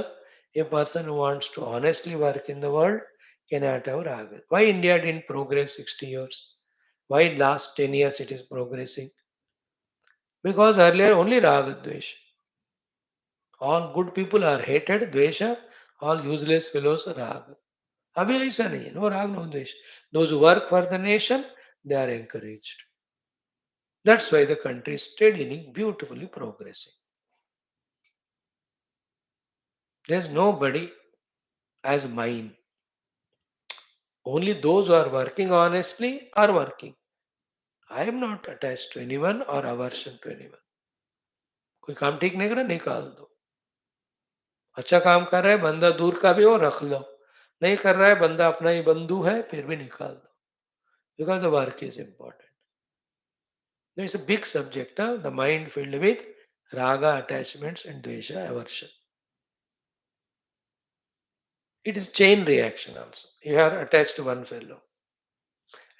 a person who wants to honestly work in the world cannot have raga. Why India didn't progress 60 years? Why last 10 years it is progressing? Because earlier only raga dvesha. All good people are hated, dvesha. All useless fellows are raga. अभी ऐसा नहीं है, no rag, no dvesh. Those who work for the nation, they are encouraged. That's why the country is steadily, beautifully progressing. There's nobody as mine. Only those who are working honestly are working. I am not attached to anyone or aversion to anyone. कोई काम ठीक नहीं कर रहा निकाल दो. अच्छा काम कर रहा है बंदा दूर का भी हो रख लो. नहीं कर रहा है बंदा अपना ही बंधु है फिर भी निकाल दो. Because the work is important. It's a big subject, huh? The mind filled with raga, attachments, and dvesha, aversion. It is chain reaction also. You are attached to one fellow,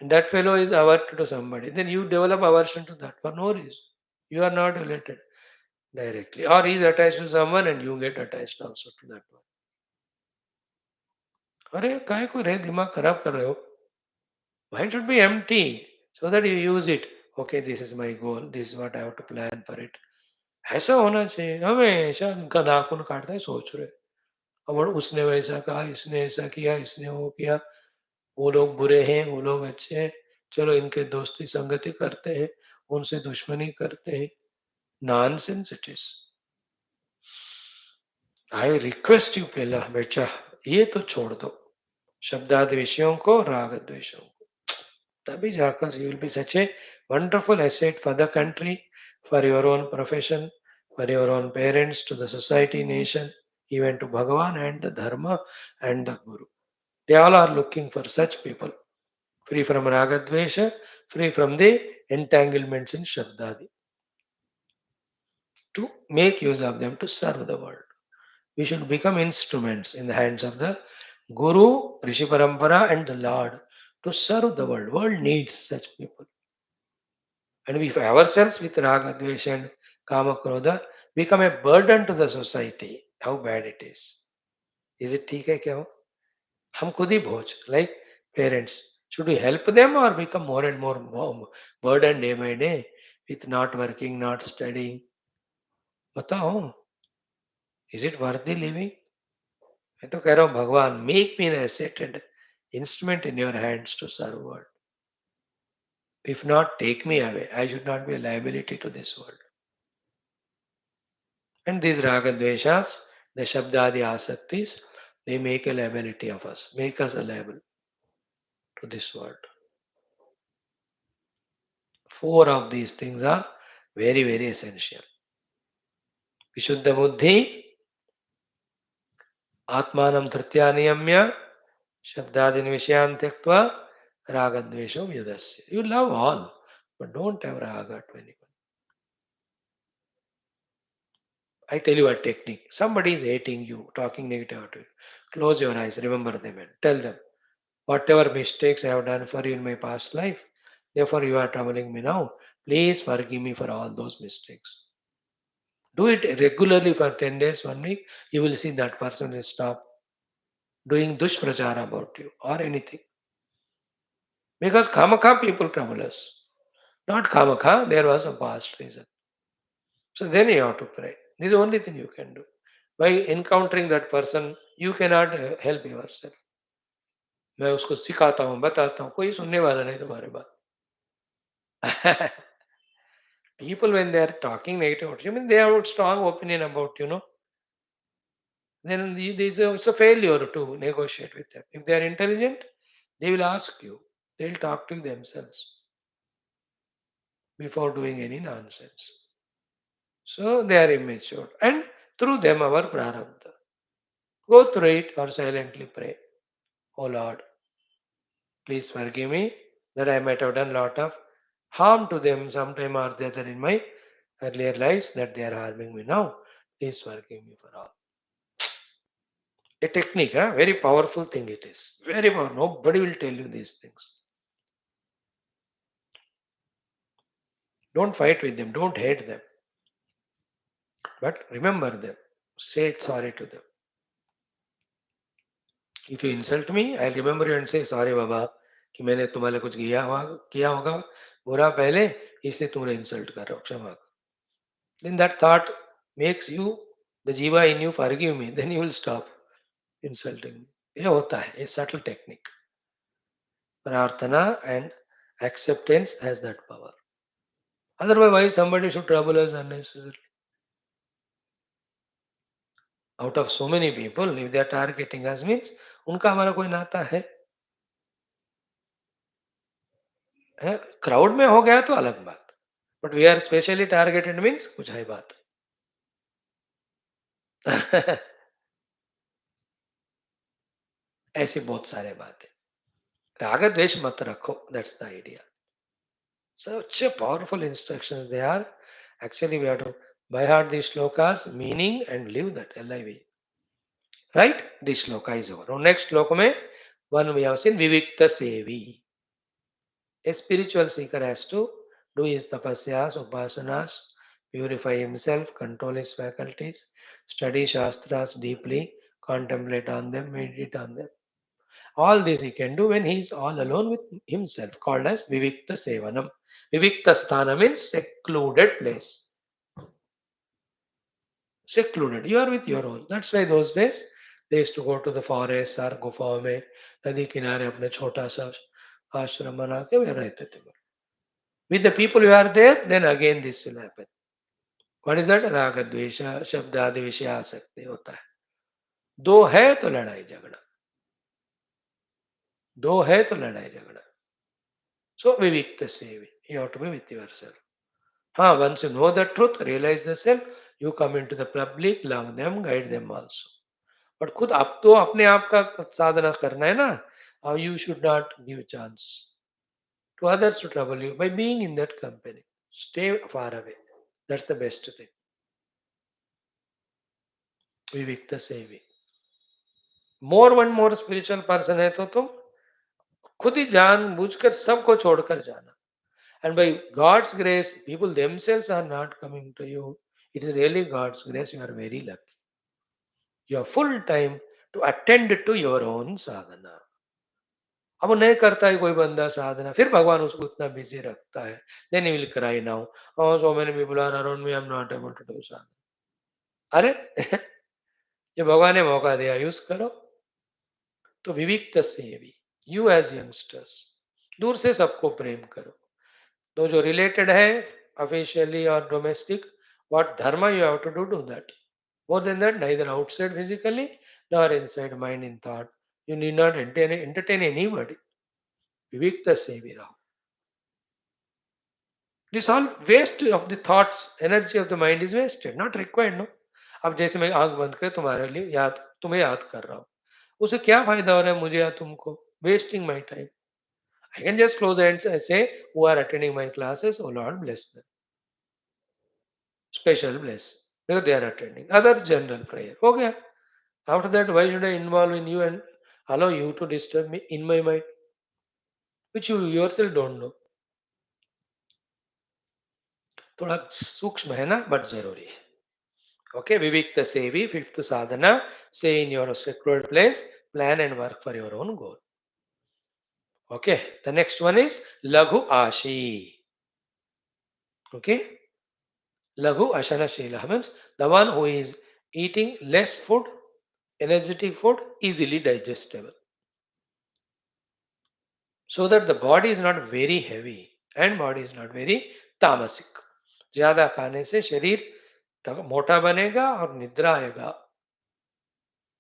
and that fellow is averted to somebody. Then you develop aversion to that for no reason. You are not related directly, or he is attached to someone, and you get attached also to that one. अरे काय को रे दिमाग खराब कर रहे हो? Mind should be empty so that you use it. Okay, this is my goal. This is what I have to plan for it. ऐसा होना चाहिए. हमेशा उनका नाखून काटता है सोच रहे. और उसने वैसा कहा, इसने ऐसा किया, इसने वो किया, वो लोग बुरे हैं, वो लोग अच्छे हैं, चलो इनके दोस्ती संगति करते हैं, उनसे दुश्मनी करते हैं. Nonsense it is. I request you पहला बेटा ये तो छोड़ दो शब्दादि विषयों को, राग द्वेषों को. तभी जाकर you will be such a wonderful asset for the country, for your own profession, for your own parents, to the society, nation, even to Bhagavan and the Dharma and the Guru. They all are looking for such people, free from Ragadvesha, free from the entanglements in Shabdadi, to make use of them to serve the world. We should become instruments in the hands of the Guru, Rishi Parampara, and the Lord to serve the world. World needs such people. And if ourselves with Ragadvesha and Kama Krodha become a burden to the society, how bad it is. Is it ठीक है क्या हो? हम खुद ही बोझ, like parents, should we help them or become more and more burdened day by day with not working, not studying? बताओ, is it worthy living? मैं तो कह रहा हूँ भगवान, make me an asset and instrument in your hands to serve world. If not, take me away. I should not be a liability to this world. And these raga dveshas, the shabdadi asaktis, they make a liability of us, make us a liable to this world. Four of these things are very, very essential. Vishuddha buddhi, atmanam dhritya niyamya, shabdadin vishayan tyaktva, raga dvesho vyudasya. You love all, but don't have raga to anyone. I tell you a technique. Somebody is hating you, talking negative to you. Close your eyes, remember them and tell them, whatever mistakes I have done for you in my past life, therefore you are troubling me now. Please forgive me for all those mistakes. Do it regularly for 10 days, 1 week. You will see that person will stop doing dushprachara about you or anything. Because kamakha people trouble us. Not kamakha, there was a past reason. So then you have to pray. This is the only thing you can do. By encountering that person, you cannot help yourself. मैं उसको सिखाता हूँ बताता हूँ कोई सुनने वाला नहीं तुम्हारे बात. People when they are talking negative, I mean they have a strong opinion about then it's a failure to negotiate with them. If they are intelligent, they will ask you. They will talk to you themselves before doing any nonsense. So they are immature. And through them our prarabdha. Go through it or silently pray. Oh Lord, please forgive me that I might have done lot of harm to them sometime or the other in my earlier lives that they are harming me now. Please forgive me for all. A technique, huh? Very powerful thing it is. Very powerful. Nobody will tell you these things. Don't fight with them. Don't hate them. But remember them. Say sorry to them. If you insult me, I'll remember you and say sorry बाबा कि मैंने तुम्हारे कुछ किया होगा बुरा पहले इसलिए तुमने इंसल्ट कर रहे हो क्षमा करो. Then that thought makes you the jiva in you forgive me. Then you will stop insulting me. ये होता है ये subtle technique. Prarthana and acceptance has that power. Otherwise, why somebody should trouble us unnecessarily? Out of so many people, if they are targeting us means उनका हमारा कोई नाता है crowd में हो गया तो अलग बात. But we are specially targeted means कुछ है बात. ऐसी बहुत सारे बात है. राग द्वेष मत रखो. That's the idea. Such a powerful instructions they are. Actually, we have to by heart these shlokas, meaning and live that live. Right? This shloka is over. Now next shloka mein, one we have seen Vivikta Sevi. A spiritual seeker has to do his tapasyas, upasanas, purify himself, control his faculties, study shastras deeply, contemplate on them, meditate on them. All this he can do when he is all alone with himself, called as Vivikta Sevanam. Vivikta Sthana means secluded place. Secluded. You are with your own. That's why those days they used to go to the forest or गुफाओं में नदी किनारे अपने छोटा सा आश्रम बना के वे रहते थे. With the people you are there, then again this will happen. What is that? राग द्वेष शब्द आदि विषय आसक्ति होता है. दो है तो लड़ाई झगड़ा. दो है तो लड़ाई झगड़ा. So vivikta sevi. You have to be with yourself. Once you know the truth, realize the self, you come into the public, love them, guide them also. But खुद आप तो अपने आप का साधना करना है ना. You should not give chance to others to trouble you by being in that company. Stay far away. That's the best thing. विविक्ता सेवी. More one more spiritual person है तो तुम खुद ही जान बूझकर सबको छोड़कर जाना. And by God's grace, people themselves are not coming to you. It is really God's grace. You are very lucky. You have full time to attend to your own sadhana. अब वो नहीं करता है कोई बंदा साधना, फिर भगवान उसको इतना बिजी रखता है. Then he will cry now. Oh, so many people are around me. I'm not able to do sadhana. अरे ये भगवान ने मौका दिया, यूज करो. तो विविक्त सेवी. यू एज यंगस्टर्स दूर से सबको प्रेम करो. तो जो रिलेटेड है ऑफिशियली और domestic, what dharma you have to do that. More than that, neither outside physically nor inside mind in thought. You need not entertain anybody. Vivikta Sevira. This all waste of the thoughts, energy of the mind is wasted, not required, no? अब जैसे मैं आंख बंद कर तुम्हारे लिए याद तुम्हें याद कर रहा हूँ, उसे क्या फायदा हो रहा है मुझे या तुमको? Wasting my time. I can just close hands and say, who are attending my classes, oh Lord, bless them. Special bless. Because they are attending. Others, general prayer. Okay. After that, why should I involve in you and allow you to disturb me in my mind, which you yourself don't know? थोड़ा सूक्ष्म है ना, but जरूरी है. Okay, Vivikta Sevi, fifth sadhana, say in your secluded place, plan and work for your own goal. Okay, the next one is Laghu Ashi. Okay, Laghu Ashana Shila means the one who is eating less food, energetic food, easily digestible. So that the body is not very heavy and body is not very tamasic. ज्यादा खाने से शरीर मोटा बनेगा और निद्रा आएगा.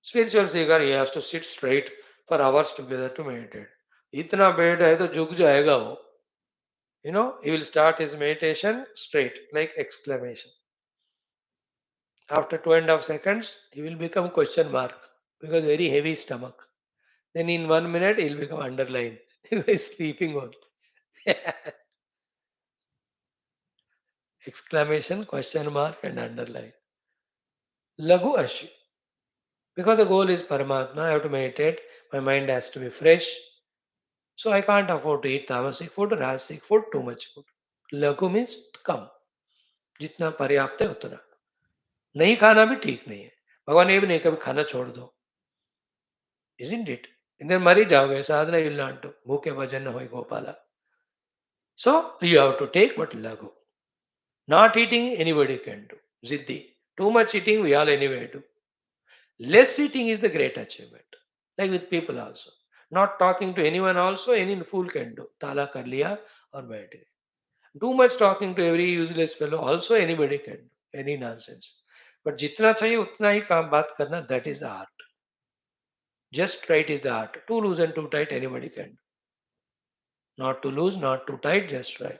Spiritual seeker, he has to sit straight for hours together to meditate. इतना बेड है तो झुक जाएगा वो. He will start his meditation straight, like exclamation. After 2.5 seconds, he will become question mark because very heavy stomach. Then in 1 minute, he will become underline. He is sleeping on. Exclamation, question mark, and underline. Lagu Ashi. Because the goal is Paramatma, I have to meditate, my mind has to be fresh. So I can't afford to eat tamasic food, rasic food, too much food. Lagu means कम, जितना पर्याप्त है उतना. नहीं खाना भी ठीक नहीं है. भगवान ये भी नहीं कभी खाना छोड़ दो. Isn't it? इधर मर ही जाओगे. साधना will not do. भूखे भजन न होय Gopala. So you have to take but lagu. Not eating anybody can do. Ziddhi. Too much eating we all anyway do. Less eating is the great achievement. Like with people also. Not talking to anyone also, any fool can do. Tala kar liya or baith gaye. Too much talking to every useless fellow also anybody can do. Any nonsense. But jitna chahiye utna hi काम बात करना, that is the art. Just right is the art. Too loose and too tight anybody can do. Not too loose, not too tight, just right.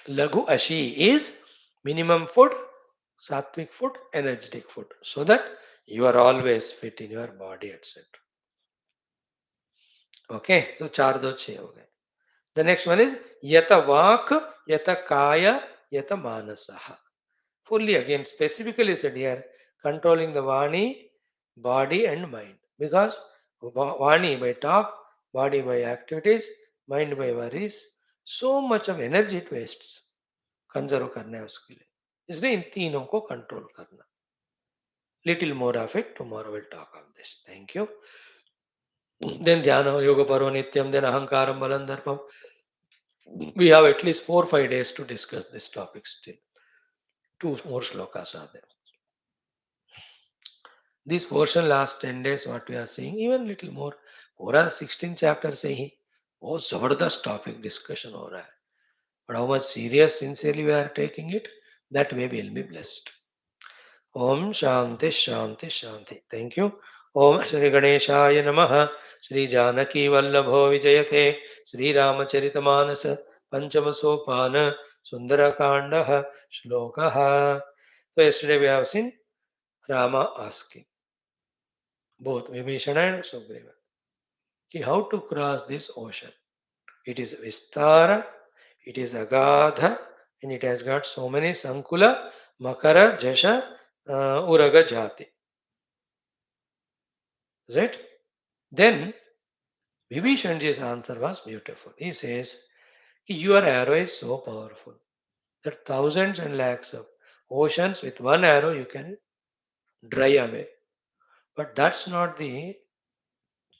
Lagu ashi is minimum food, sattvic food, energetic food, so that you are always fit in your body, etc. Okay, so char do chhe ho gaye. The next one is yata vak, yata kaya, yata manasaha. Fully again, specifically said here, controlling the vani, body and mind. Because vani by talk, body by activities, mind by worries, so much of energy it wastes. Conserve करना है उसके लिए, इसलिए इन तीनों को control करना. Little more of it tomorrow will talk on this. Thank you. Then dhyana yoga परो नित्यम, देन अहंकारम बलम दर्पम. We have at least 4 5 days to discuss this topic still. Two more shlokas are there. This portion last 10 days what we are seeing, even little more. पूरा 16 chapter से ही बहुत जबरदस्त topic discussion हो रहा है. But how much serious sincerely we are taking it, that way we will be blessed. ओम शांति शांति शांति. Thank you. ओम श्री गणेशाय नमः. श्री जानकी वल्लभो विजयते. श्री रामचरितमानस पंचम सोपान सुंदरकांड श्लोक. So yesterday we have seen Rama asking both Vibhishana and Sugriva how to cross this ocean. It is Vistara, it is Agadha, and it has got so many Sankula, Makara, Jasha, Uraga Jati. Is it? Then Vibhishanji's answer was beautiful. He says, your arrow is so powerful that thousands and lakhs of oceans with one arrow you can dry away. But that's not the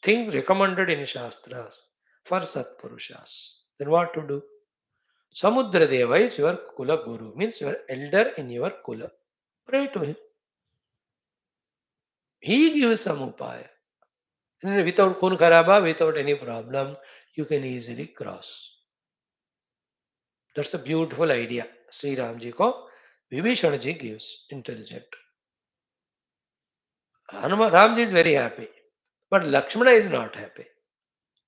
thing recommended in Shastras for Satpurushas. Then what to do? Samudra Deva is your Kula Guru, means your elder in your Kula. Pray to him. He gives some upaya. And without Khun Kharaba, without any problem, you can easily cross. That's a beautiful idea. Sri Ramji ko Vibhishana ji gives intelligent. Ramji is very happy. But Lakshmana is not happy.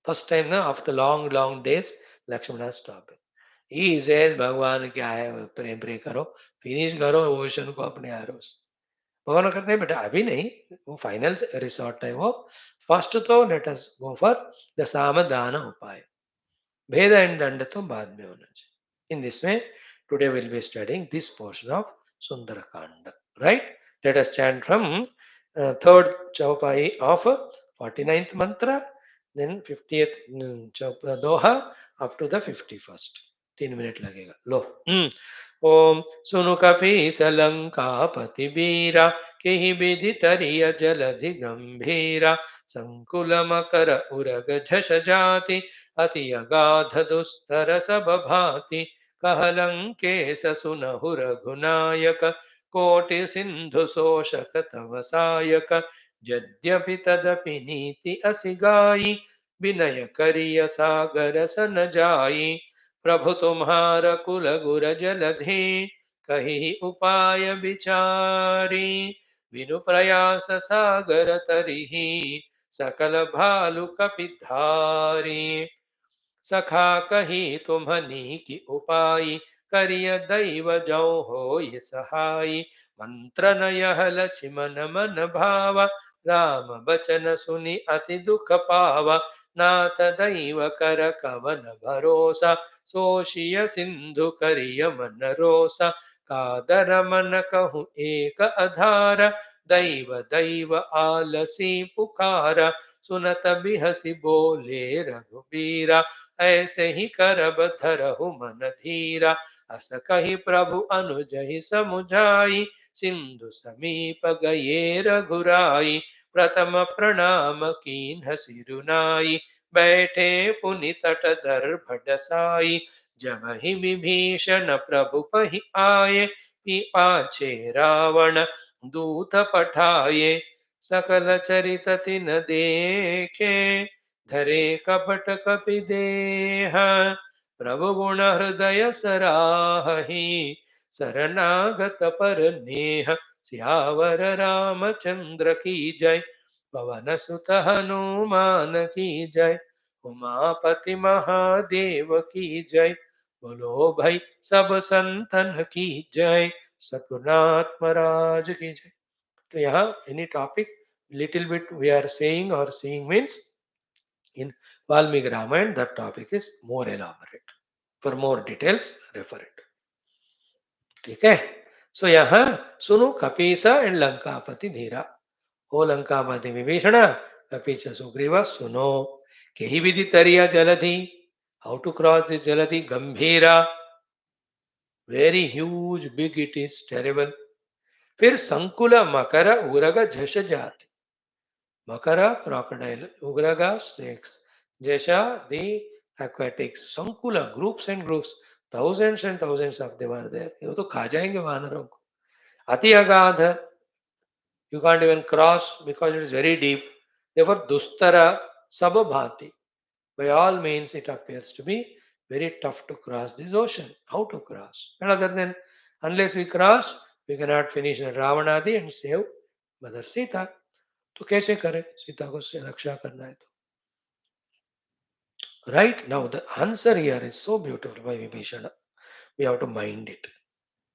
First time now, after long, long days, Lakshmana stopped. He says, भगवान क्या है प्रेम pray करो, finish करो ocean को अपने आरोस. भगवान कहते हैं बेटा अभी नहीं, वो फाइनल रिसोर्ट है वो. फर्स्ट तो let us go for the सामदान उपाय. भेद एंड दंड तो बाद में होना चाहिए. In this way, today we'll be studying this portion of Sundarakanda. Right? Let us chant from third chaupai of 49th mantra, then 50th doha up to the 51st. 3 minutes लगेगा. लो. ओम सुनु कपि सलंकापति वीरा केहि विधि तरिय जलधि गंभीरा संकुल मकर उरग झष जाति अति अगाध दुस्तर सब भाति कहलंकेश सुनहु रघुनायक कोटि सिंधु शोषक तव सायक यद्यपि तदपि नीति असि गाई विनय करिय सागर सन जाई प्रभु तुम्हार कुल गुर जलधि कही उपाय विचारी विनु प्रयास सागर तरिहि सकल भालु कपिधारी सखा कही तुम्हनी की उपाय करिय दैव जो हो सहाय मंत्र न यह लक्ष्मण मन भावा राम बचन सुनि अति दुख पावा नाथ दैव कर कवन भरोसा, सोशिय सिंधु करिय मन रोसा, कादर मन कहूँ एक अधार, दैव दैव आलसी पुकारा, सुनत बिहसी बोले रघुबीरा, ऐसे ही करब धरहु मन धीरा, अस कही प्रभु अनुजहि समुझाई, सिंधु समीप गए रघुराई, प्रथम प्रणाम कीन्ह सिरुनाई, बैठे पुनि तट दर्भ डसाई, जमहि विभीषण प्रभु पहि आये, पाछे रावण दूत पठाये, सकल चरित तिन देखे, धरे कपट कपि देह, प्रभु गुण हृदय सराहि, शरणागत पर नेह, सियावर रामचंद्र की जय, पवन सुत हनुमान की जय, उमापति महादेव की जय, बोलो भाई सब संतन की जय, सतगुरुनाथ महाराज की जय. तो यहाँ any topic little bit we are saying or seeing means in Valmiki Ramayana that topic is more elaborate. For more details refer it. ठीक है. सो यहाँ सुनो कपीसा एंड लंकापति धीरा. ओ लंकापति विभीषण, कपीस सुग्रीवा सुनो. के ही विधि तरिया जलधि. हाउ टू क्रॉस दिस जलधि. गंभीरा, very huge, big it is, terrible. फिर संकुल मकर उरग झष जाति. Makara, crocodile, Ugraga, snakes, Jesha, the aquatics, Sankula, groups and groups, thousands and thousands of them are there. You to खा जाएंगे वानरों को. अति अगाध, you can't even cross because it is very deep. Therefore, dustara sababhati. By all means, it appears to be very tough to cross this ocean. How to cross? And other than, unless we cross, we cannot finish the Ravanadi and save Mother Sita. तो कैसे करें? सीता को रक्षा करना है तो. Right? Now the answer here is so beautiful by Vibhishana. We have to mind it.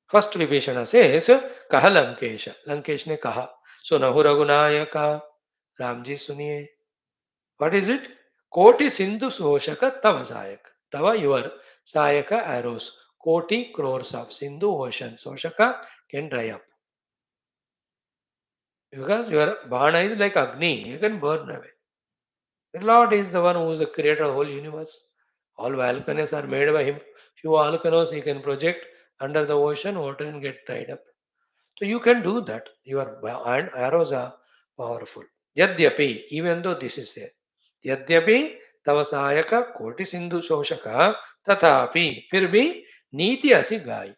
First Vibhishana says, Kaha Lankesha. Lankesh ne kaha. Sunahu Raghunayaka. Ramji suniye. What is it? Koti Sindhu Soshaka Tava Sayak. Tava your Sayaka arrows. Koti crores of Sindhu ocean. Soshaka can dry up. Because your Bhana is like Agni. You can burn away. The Lord is the one who is the creator of the whole universe. All volcanoes are made by Him. Few volcanoes He can project under the ocean, water and get dried up. So you can do that. Your arrows are powerful. Yadyapi, even though this is there. Yadyapi tavasayaka koti sindhu shoshaka tatapi फिर भी नीति ऐसी गाई.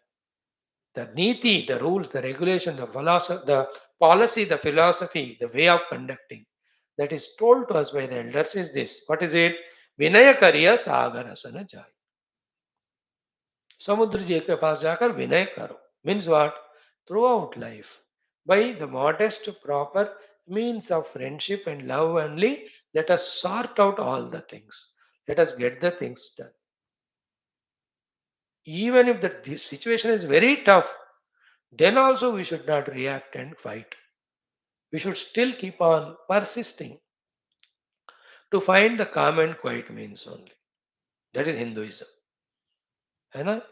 The niti, the rules, the regulation, the philosophy, the philosophy, the way of conducting that is told to us by the elders is this. What is it? Vinaya kariya sagarasana jai. समुद्र जी के पास जाकर विनय करो. Means what? Throughout life, by the modest, proper means of friendship and love only, let us sort out all the things. Let us get the things done. Even if the situation is very tough, then also we should not react and fight. We should still keep on persisting to find the calm and quiet means only. That is Hinduism. And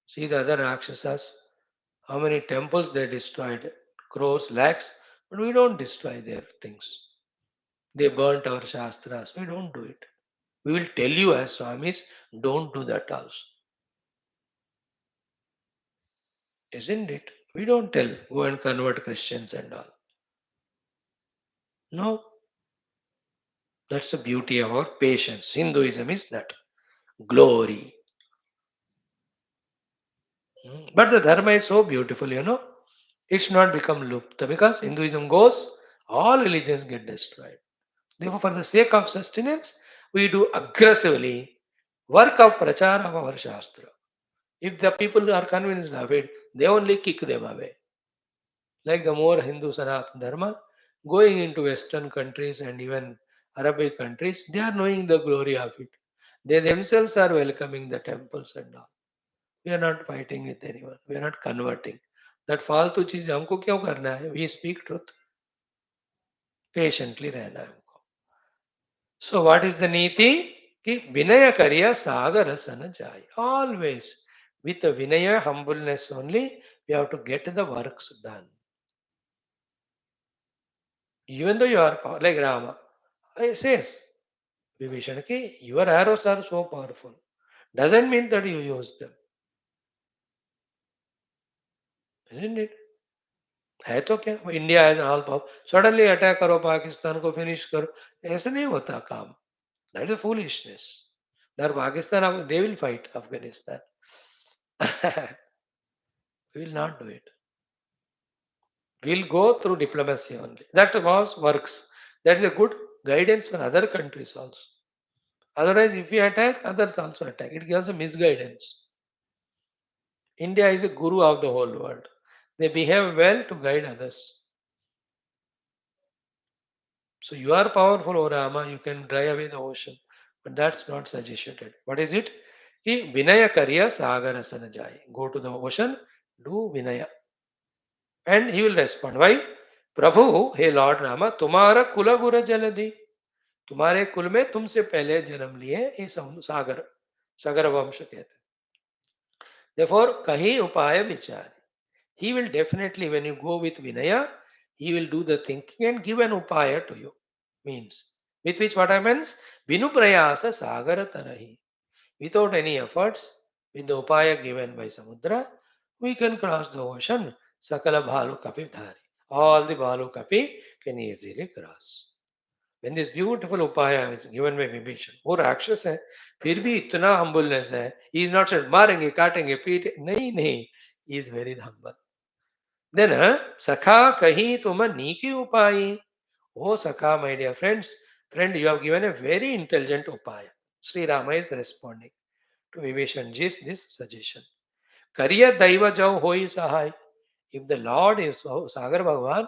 see the other Rakshasas, how many temples they destroyed, crores, lakhs, but we don't destroy their things. They burnt our Shastras. We don't do it. We will tell you as Swamis, don't do that also. Isn't it? We don't tell, go and convert Christians and all. No, that's the beauty of our patience. Hinduism is that glory. But the dharma is so beautiful. It's not become lupta because Hinduism goes, all religions get destroyed. Therefore, for the sake of sustenance, we do aggressively work of prachar of our Shastra. If the people are convinced of it, they only kick them away. Like the more Hindu Sanatana Dharma, going into Western countries and even Arabic countries, they are knowing the glory of it. They themselves are welcoming the temples and all. We are not fighting with anyone. We are not converting. That फालतू चीज हमको क्यों करना है? We speak truth. Patiently रहना है हमको. So what is the niti? Ki vinaya kariya sagara sana jai. Always with the vinaya, humbleness only, we have to get the works done. Even though you are like Rama, it says, Vibhishana, ki your arrows are so powerful. Doesn't mean that you use them, isn't it? है तो क्या India as all power suddenly attack करो पाकिस्तान को finish करो ऐसे नहीं होता काम that is foolishness there Pakistan they will fight Afghanistan we will not do it. We'll go through diplomacy only. That was works. That is a good guidance for other countries also. Otherwise, if we attack, others also attack. It gives a misguidance. India is a guru of the whole world. They behave well to guide others. So you are powerful, O Rama, you can drive away the ocean. But that's not suggested. What is it? Ki Vinaya Karya Sagara Sanajai. Go to the ocean, do Vinaya. And he will respond. Why? Prabhu हे lord Rama तुम्हारा कुल गुर जलधि तुम्हारे कुल में तुमसे पहले जन्म लिए ये सागर सागर वंश कहते therefore कहीं उपाय विचार he will definitely when you go with vinaya he will do the thinking and give an upaya to you means with which what happens vinu prayasa sagar tarahi without any efforts with the upaya given by samudra we can cross the ocean sakala bhalu kapi dhari all the bhalu kapi can easily cross when this beautiful upaya is given by Vibhishan, वो राक्षस है फिर भी इतना humbleness है he is not said मारेंगे काटेंगे पीटे नहीं नहीं he is very humble then sakha kahi tuma niki upayi oh sakha my dear friend you have given a very intelligent upaya Sri Rama is responding to Vibhishanji's this suggestion kariya daiva jau hoi sahai if the Lord is Sagar Bhagavan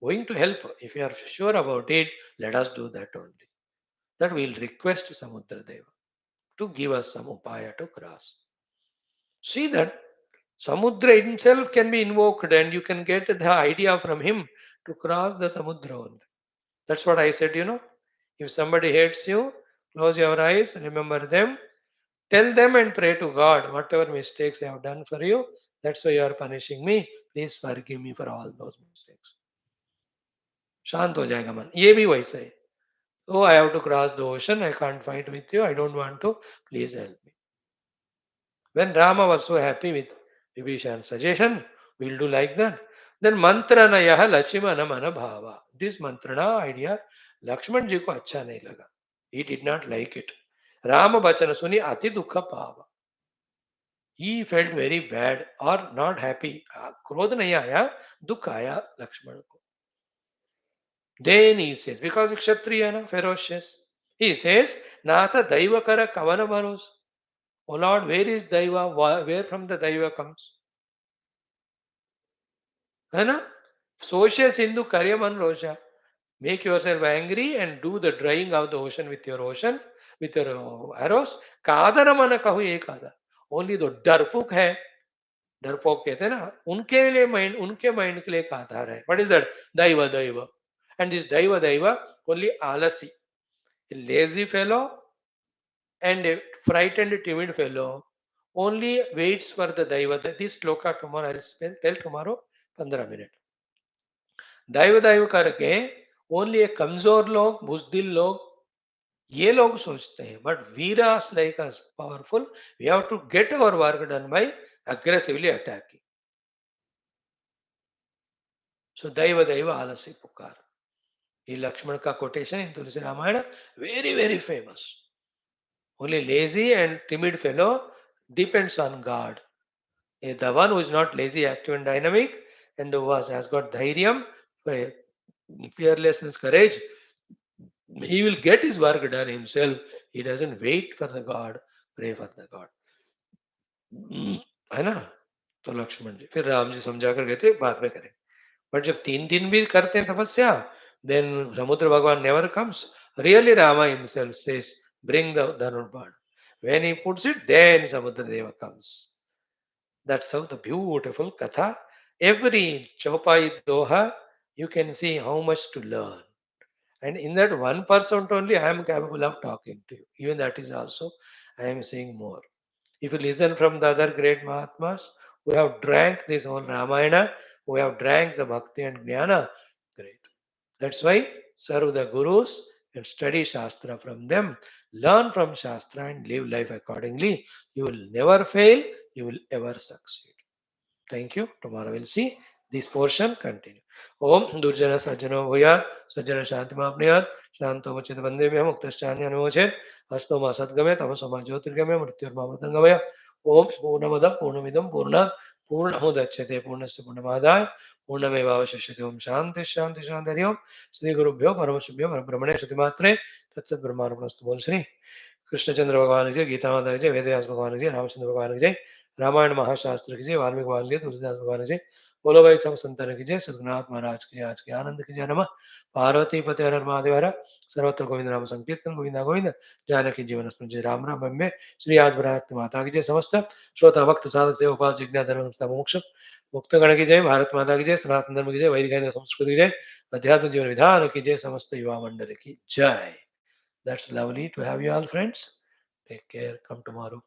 going to help if you are sure about it let us do that only that we will request Samudra Deva to give us some upaya to cross. See that Samudra himself can be invoked and you can get the idea from him to cross the Samudra only. That's what I said, you know. If somebody hates you, close your eyes, remember them, tell them and pray to God, whatever mistakes I have done for you, that's why you are punishing me. Please forgive me for all those mistakes. शांत हो जाएगा मन ये भी वैसे ही Oh, I have to cross the ocean. I can't fight with you. I don't want to. Please help me. When Rama was so happy with Vibhishan's suggestion, we'll do like that. Then mantrana yaha Lakshmana mana bhava. This mantrana idea, Lakshman ji ko अच्छा नहीं लगा. He did not like it. Rama bachana suni ati dukha pava. He felt very bad or not happy. क्रोध नहीं आया, दुख आया लक्ष्मण को. Then he says, because Kshatriya na ferocious, he says, Natha Daivakara Kavana Bharos. Oh Lord, where is Daiva? Where from the Daiva comes? है ना? Sosya Sindhu Karyaman Rosha. Make yourself angry and do the drying of the ocean with your arrows. Kadara mana kahu ek ada. Only the डरपोक है डरपोक कहते हैं ना उनके लिए माइंड उनके माइंड के लिए एक आधार है व्हाट इज दैट दैव दैव एंड दिस दैव ओनली आलसी lazy fellow and a frightened, timid fellow only waits for the Daiva. This sloka tomorrow I'll tell tomorrow 15 minutes. दैव दैव करके ओनली ए कमजोर लोग बुजदिल लोग ये लोग सोचते हैं बट वीरास like us powerful we have to get our work done by aggressively attacking so दैव आलसी पुकार ये लक्ष्मण का quotation in Tulsi Ramayan very very famous only lazy and timid fellow depends on God. The one who is not lazy, active, and dynamic, and who has got dhairyam, fearlessness, courage, he will get his work done himself. He doesn't wait for the God, pray for the God. है ना तो लक्ष्मण जी फिर राम जी समझा कर गए थे बाद में करें बट जब 3 दिन भी करते हैं तपस्या then समुद्र भगवान never comes really Rama himself says bring the Dhanurban when he puts it then Samudra Deva comes that's how the beautiful katha every Chaupai Doha you can see how much to learn And in that 1% only, I am capable of talking to you. Even that is also, I am saying more. If you listen from the other great Mahatmas who have drank this whole Ramayana, who have drank the Bhakti and Jnana, great. That's why serve the Gurus and study Shastra from them. Learn from Shastra and live life accordingly. You will never fail, you will ever succeed. Thank you. Tomorrow we'll see this portion continue. Om Durjana Sajjano Bhuya Sajjana Shantimapniyat Shanto Machit Vandemya Muktasthani Anumoche Asto Ma Sadgame Tamasoma Jyotirgame Mrityurmamatangavaya Om Purnamada Purnamidam Purnat Purnamudachyate Purnasya Purnamadaya Purnamevavashishyate Om Shanti Shanti Shanti Hari Om Shri Gurubhyo Paramashubhyo Parabrahmane Shruti Matre Tatsat Brahmarapanastu Bol Shri Krishnachandra भगवान की जय, गीता माता की जय, वेदव्यास भगवान की जय, रामचंद्र भगवान की जय, रामायण महाशास्त्र की जय, वाल्मीकि भगवान की जय, तुलसीदास भगवान की जय, बोलो भाई सब संतान की जय, सद्गुरुनाथ महाराज की जय, आज के आनंद की जय, नमः पार्वती पते हर हर महादेव हर सर्वत्र गोविंद नाम संकीर्तन गोविंदा गोविंद जानकी जीवन स्मृति जय राम राम में श्री आदिवरात माता की जय, समस्त श्रोता भक्त साधक से उपास जिज्ञा धर्म संस्था मोक्ष मुक्त गण की जय, भारत माता की जय, सनातन धर्म की जय, वैदिक संस्कृति की जय, अध्यात्म जीवन विधान की जय, समस्त युवा मंडल की जय. That's lovely to have you all, friends. Take care. Come tomorrow.